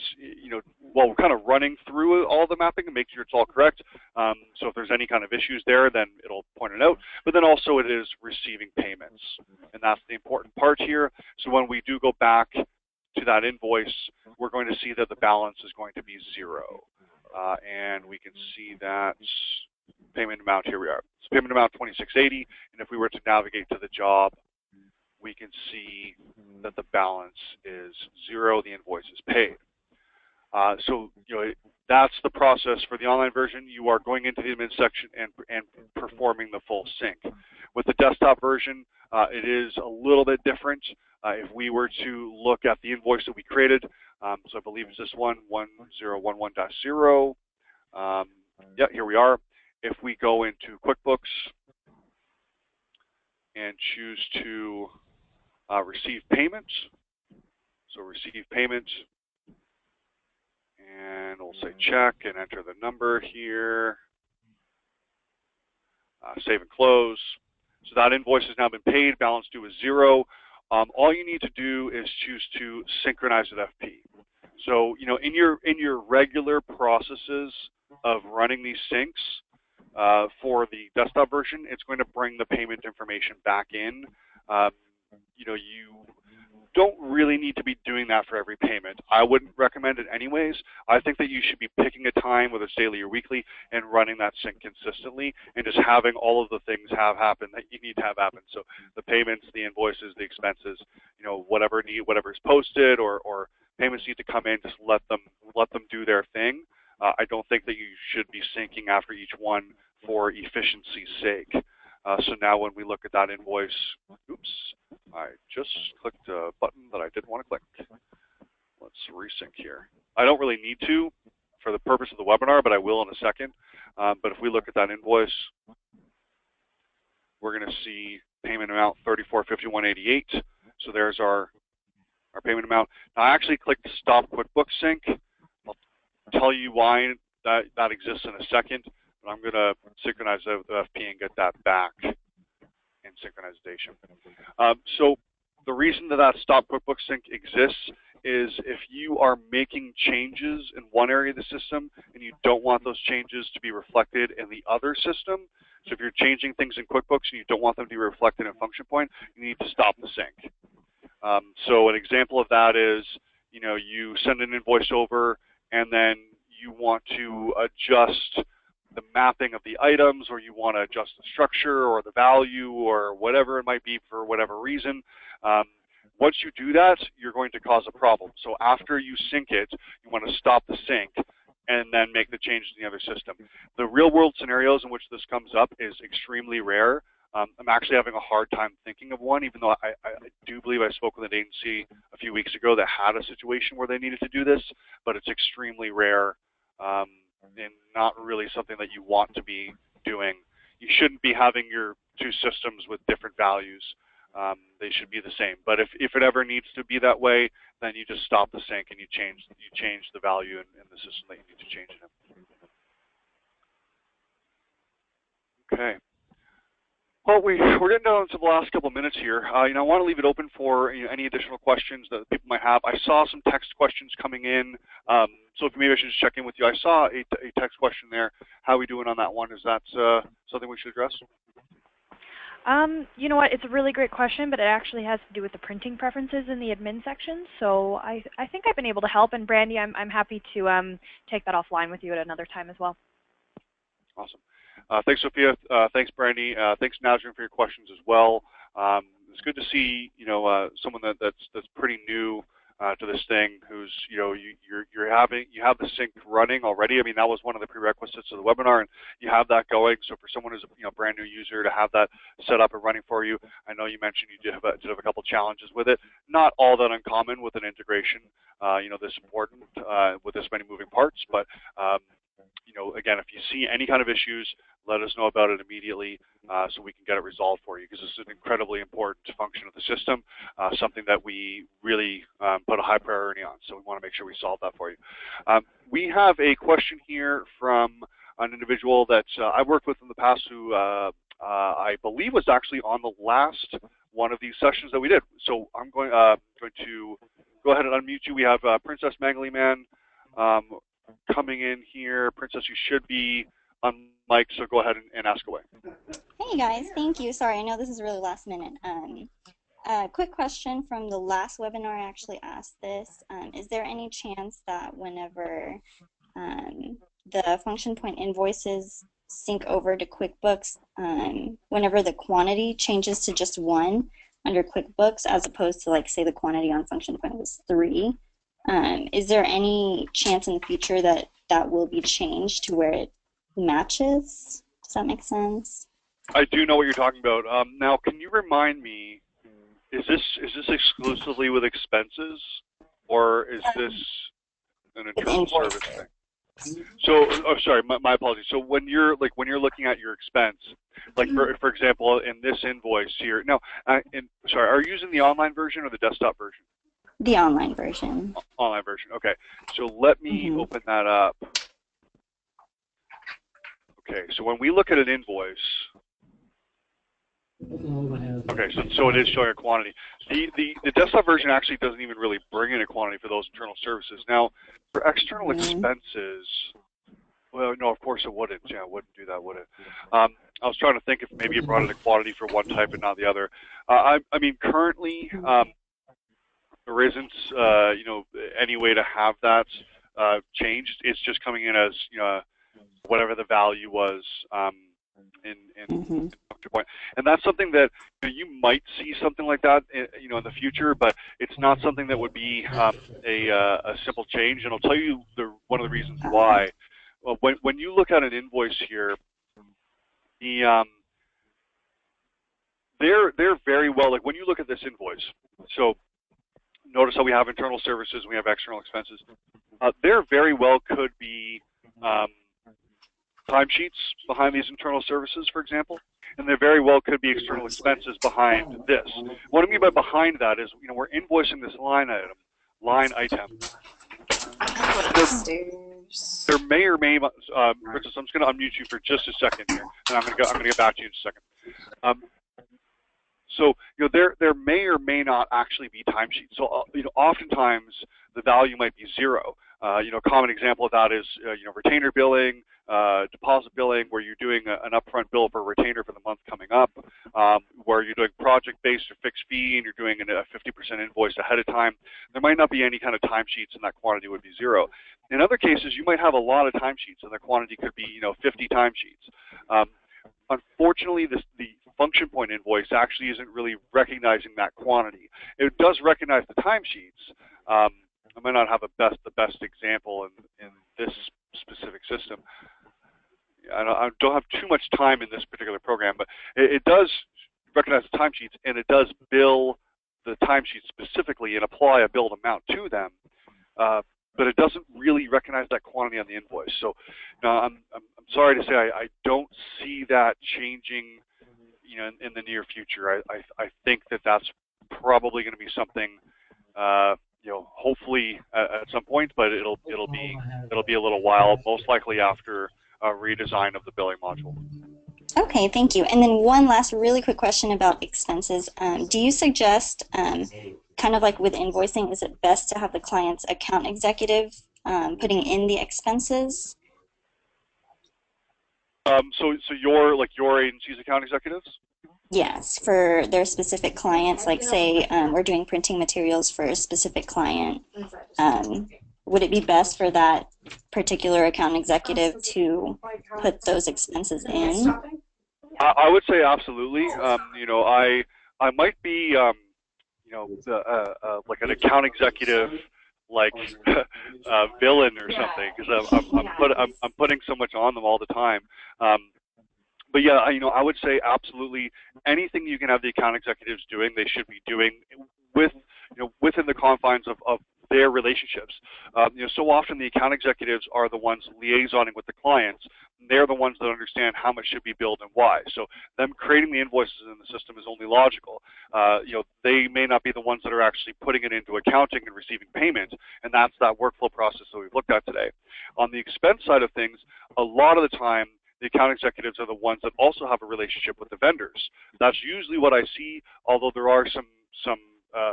we're kind of running through all the mapping and make sure it's all correct. So if there's any kind of issues there, then it'll point it out. But then also it is receiving payments, and that's the important part here. So when we do go back to that invoice, we're going to see that the balance is going to be 0. And we can see that payment amount, here we are. So payment amount $26.80, and if we were to navigate to the job, we can see that the balance is 0, the invoice is paid. So that's the process for the online version. You are going into the admin section and performing the full sync. With the desktop version, it is a little bit different. If we were to look at the invoice that we created, so I believe it's this one, 1011-0. Yeah, here we are. If we go into QuickBooks and choose to receive payment. So receive payment, and we'll say check and enter the number here. Save and close. So that invoice has now been paid. Balance due is 0. All you need to do is choose to synchronize with FP. So in your regular processes of running these syncs for the desktop version, it's going to bring the payment information back in. You don't really need to be doing that for every payment. I wouldn't recommend it anyways. I think that you should be picking a time, whether it's daily or weekly, and running that sync consistently, and just having all of the things happen that you need to have happen. So the payments, the invoices, the expenses, whatever is posted or payments need to come in, just let them do their thing. I don't think that you should be syncing after each one for efficiency's sake. So now when we look at that invoice, oops, I just clicked a button that I didn't want to click. Let's resync here. I don't really need to for the purpose of the webinar, but I will in a second. But if we look at that invoice, we're going to see payment amount $34.51.88. So there's our payment amount. Now I actually clicked Stop QuickBooks Sync. I'll tell you why that exists in a second. But I'm going to synchronize that with FP and get that back in synchronization. So the reason that Stop QuickBooks Sync exists is if you are making changes in one area of the system and you don't want those changes to be reflected in the other system. So if you're changing things in QuickBooks and you don't want them to be reflected in Function Point, you need to stop the sync. So an example of that is, you send an invoice over and then you want to adjust the mapping of the items, or you want to adjust the structure or the value or whatever it might be for whatever reason. Once you do that, you're going to cause a problem. So after you sync it, you want to stop the sync and then make the change in the other system. The real world scenarios in which this comes up is extremely rare. I'm actually having a hard time thinking of one, even though I do believe I spoke with an agency a few weeks ago that had a situation where they needed to do this, but it's extremely rare and not really something that you want to be doing. You shouldn't be having your two systems with different values. They should be the same. But if it ever needs to be that way, then you just stop the sync and you change the value in the system that you need to change it in. Okay. Well, we're getting down to the last couple of minutes here. I want to leave it open for any additional questions that people might have. I saw some text questions coming in, so if maybe I should just check in with you. I saw a text question there. How are we doing on that one? Is that something we should address? You know what? It's a really great question, but it actually has to do with the printing preferences in the admin section. So I think I've been able to help. And Brandy, I'm happy to take that offline with you at another time as well. Awesome. Thanks, Sophia. Thanks, Brandy. Thanks, Nazrin, for your questions as well. It's good to see someone that's pretty new to this thing, who's you have the sync running already. I mean, that was one of the prerequisites of the webinar, and you have that going. So for someone who's a brand new user to have that set up and running for you, I know you mentioned you did have a couple challenges with it. Not all that uncommon with an integration, this important with this many moving parts, but again, if you see any kind of issues, let us know about it immediately so we can get it resolved for you, because this is an incredibly important function of the system, something that we really put a high priority on. So we want to make sure we solve that for you. We have a question here from an individual that I worked with in the past who I believe was actually on the last one of these sessions that we did. So I'm going to go ahead and unmute you. We have Princess Mangali Man coming in here. Princess, you should be on mic, so go ahead and ask away. Hey guys, thank you. Sorry, I know this is really last minute. Quick question from the last webinar. I actually asked this. Is there any chance that whenever the function point invoices sync over to QuickBooks, whenever the quantity changes to just 1 under QuickBooks, as opposed to, like, say the quantity on function point was 3, is there any chance in the future that that will be changed to where it matches? Does that make sense? I do know what you're talking about. Now, can you remind me, is this exclusively with expenses, or is this an internal service thing? So, oh, sorry, my apologies. So when you're looking at your expense, like for example, in this invoice here. Now, sorry, are you using the online version or the desktop version? The online version. Online version. Okay. So let me open that up. Okay. So when we look at an invoice. Okay, so it is showing a quantity. The desktop version actually doesn't even really bring in a quantity for those internal services. Now, for external expenses, well, no, of course it wouldn't. Yeah, it wouldn't do that, would it? I was trying to think if maybe it brought in a quantity for one type and not the other. I mean, currently there isn't, any way to have that changed. It's just coming in as, whatever the value was in function point, and that's something that you might see something like that, in the future, but it's not something that would be a simple change. And I'll tell you one of the reasons why. Well, when you look at an invoice here, they're very well, like when you look at this invoice. So notice how we have internal services, we have external expenses. There very well could be timesheets behind these internal services, for example, and there very well could be external expenses behind this. What I mean by behind that is, we're invoicing this line item. There may or may, Princess, I'm just going to unmute you for just a second here, and I'm going to get back to you in a second. So, there may or may not actually be timesheets. So, oftentimes the value might be zero. A common example of that is, retainer billing, deposit billing, where you're doing an upfront bill for a retainer for the month coming up, where you're doing project-based or fixed fee, and you're doing a 50% invoice ahead of time. There might not be any kind of timesheets, and that quantity would be zero. In other cases, you might have a lot of timesheets, and the quantity could be, 50 timesheets. Unfortunately, the function point invoice actually isn't really recognizing that quantity. It does recognize the timesheets. I might not have the best example in this specific system. I don't have too much time in this particular program, but it does recognize the timesheets, and it does bill the timesheets specifically and apply a billed amount to them. But it doesn't really recognize that quantity on the invoice. So, I'm sorry to say I don't see that changing, in the near future. I think that's probably going to be something, hopefully at some point, but it'll be a little while, most likely after a redesign of the billing module. Okay, thank you. And then one last really quick question about expenses. Do you suggest, kind of like with invoicing, is it best to have the client's account executive putting in the expenses? So your agency's account executives? Yes, for their specific clients, like say we're doing printing materials for a specific client. Would it be best for that particular account executive to put those expenses in? I would say absolutely. I might be, like an account executive, like villain or something, because I'm putting so much on them all the time. But yeah, I would say absolutely anything you can have the account executives doing, they should be doing within the confines of their relationships. So often the account executives are the ones liaisoning with the clients. They're the ones that understand how much should be billed and why. So them creating the invoices in the system is only logical. They may not be the ones that are actually putting it into accounting and receiving payment, and that's that workflow process that we've looked at today. On the expense side of things, a lot of the time, the account executives are the ones that also have a relationship with the vendors. That's usually what I see, although there are some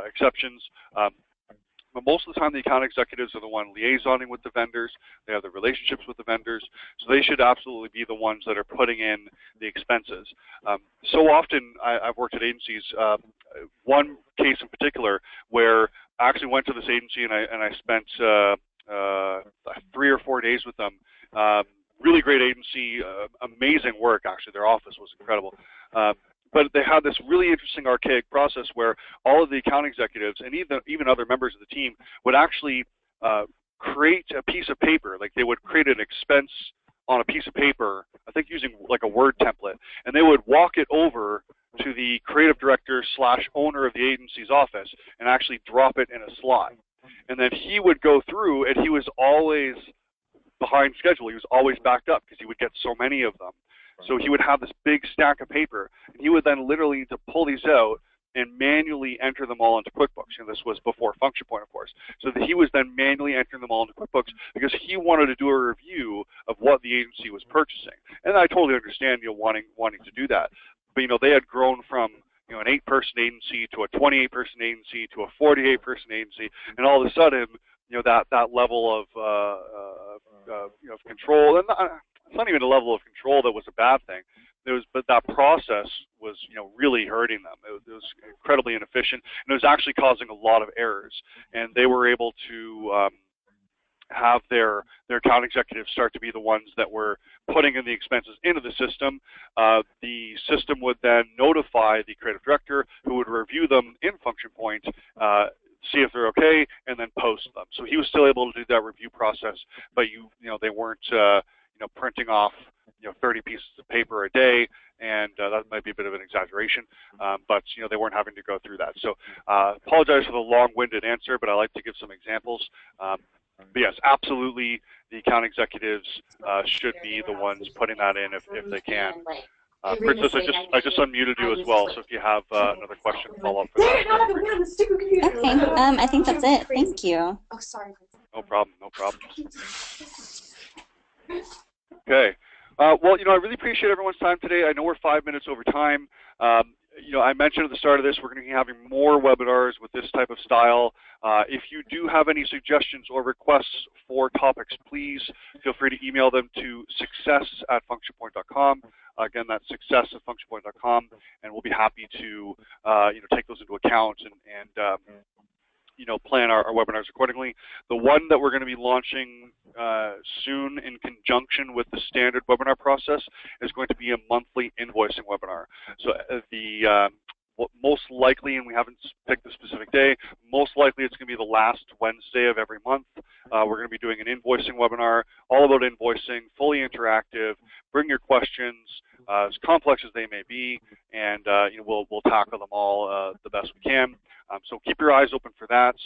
exceptions. But most of the time, the account executives are the one liaisoning with the vendors. They have the relationships with the vendors. So they should absolutely be the ones that are putting in the expenses. So often, I've worked at agencies, one case in particular, where I actually went to this agency and I spent 3 or 4 days with them. Really great agency, amazing work, actually. Their office was incredible. But they had this really interesting archaic process where all of the account executives and even other members of the team would actually create a piece of paper. Like they would create an expense on a piece of paper, I think using like a Word template, and they would walk it over to the creative director / owner of the agency's office and actually drop it in a slot. And then he would go through, and he was always behind schedule. He was always backed up because he would get so many of them. So he would have this big stack of paper, and he would then literally need to pull these out and manually enter them all into QuickBooks. And this was before Function Point, of course. So that he was then manually entering them all into QuickBooks because he wanted to do a review of what the agency was purchasing. And I totally understand, wanting to do that. But they had grown from an 8-person agency to a 28-person agency to a 48-person agency, and all of a sudden, that level of control, and it's not even a level of control that was a bad thing. But that process was, really hurting them. It was incredibly inefficient, and it was actually causing a lot of errors. And they were able to have their account executives start to be the ones that were putting in the expenses into the system. The system would then notify the creative director, who would review them in Function Point, see if they're okay, and then post them. So he was still able to do that review process, but they weren't printing off 30 pieces of paper a day, and that might be a bit of an exaggeration, but they weren't having to go through that. So apologize for the long-winded answer, but I like to give some examples. But yes, absolutely, the account executives should be the ones putting that in if they can. Princess, I just unmuted you as well, so if you have another question, follow up for that. Okay, I think that's it. Thank you. Oh, sorry. No problem, no problem. Okay. Well, I really appreciate everyone's time today. I know we're 5 minutes over time. I mentioned at the start of this, we're going to be having more webinars with this type of style. If you do have any suggestions or requests for topics, please feel free to email them to success@functionpoint.com. Again, that's success@functionpoint.com, and we'll be happy to take those into account and plan our webinars accordingly. The one that we're going to be launching soon in conjunction with the standard webinar process is going to be a monthly invoicing webinar. So most likely, and we haven't picked a specific day, most likely it's going to be the last Wednesday of every month. We're going to be doing an invoicing webinar, all about invoicing, fully interactive. Bring your questions, as complex as they may be, and we'll tackle them all the best we can. So keep your eyes open for that.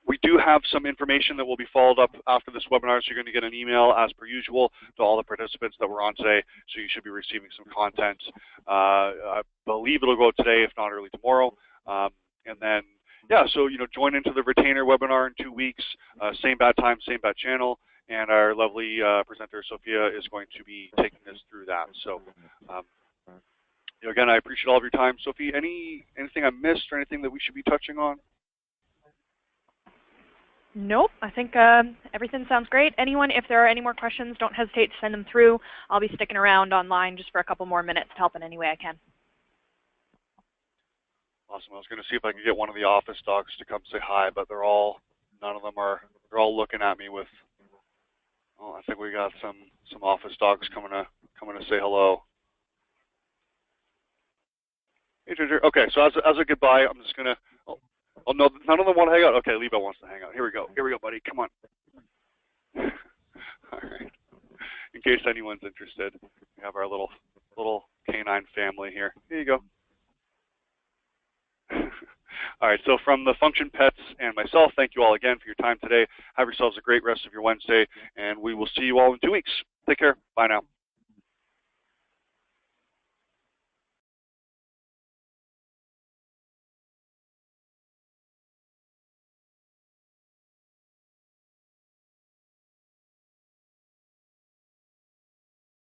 We do have some information that will be followed up after this webinar, so you're going to get an email as per usual to all the participants that were on today, so you should be receiving some content. I believe it'll go today, if not early tomorrow. And then, yeah, so join into the retainer webinar in 2 weeks, same bad time, same bad channel, and our lovely presenter, Sophia, is going to be taking us through that. So again, I appreciate all of your time. Sophie, anything I missed or anything that we should be touching on? Nope, I think everything sounds great. Anyone, if there are any more questions, don't hesitate to send them through. I'll be sticking around online just for a couple more minutes to help in any way I can. Awesome. I was going to see if I could get one of the office dogs to come say hi, but they're all looking at me with, oh, I think we got some office dogs coming to say hello. Hey, Ginger. Okay, so as a goodbye, I'm just going to, oh, no, none of them want to hang out. Okay, Lebo wants to hang out. Here we go, buddy. Come on. All right. In case anyone's interested, we have our little canine family here. Here you go. All right, so from the Function Pets and myself, thank you all again for your time today. Have yourselves a great rest of your Wednesday, and we will see you all in 2 weeks. Take care. Bye now.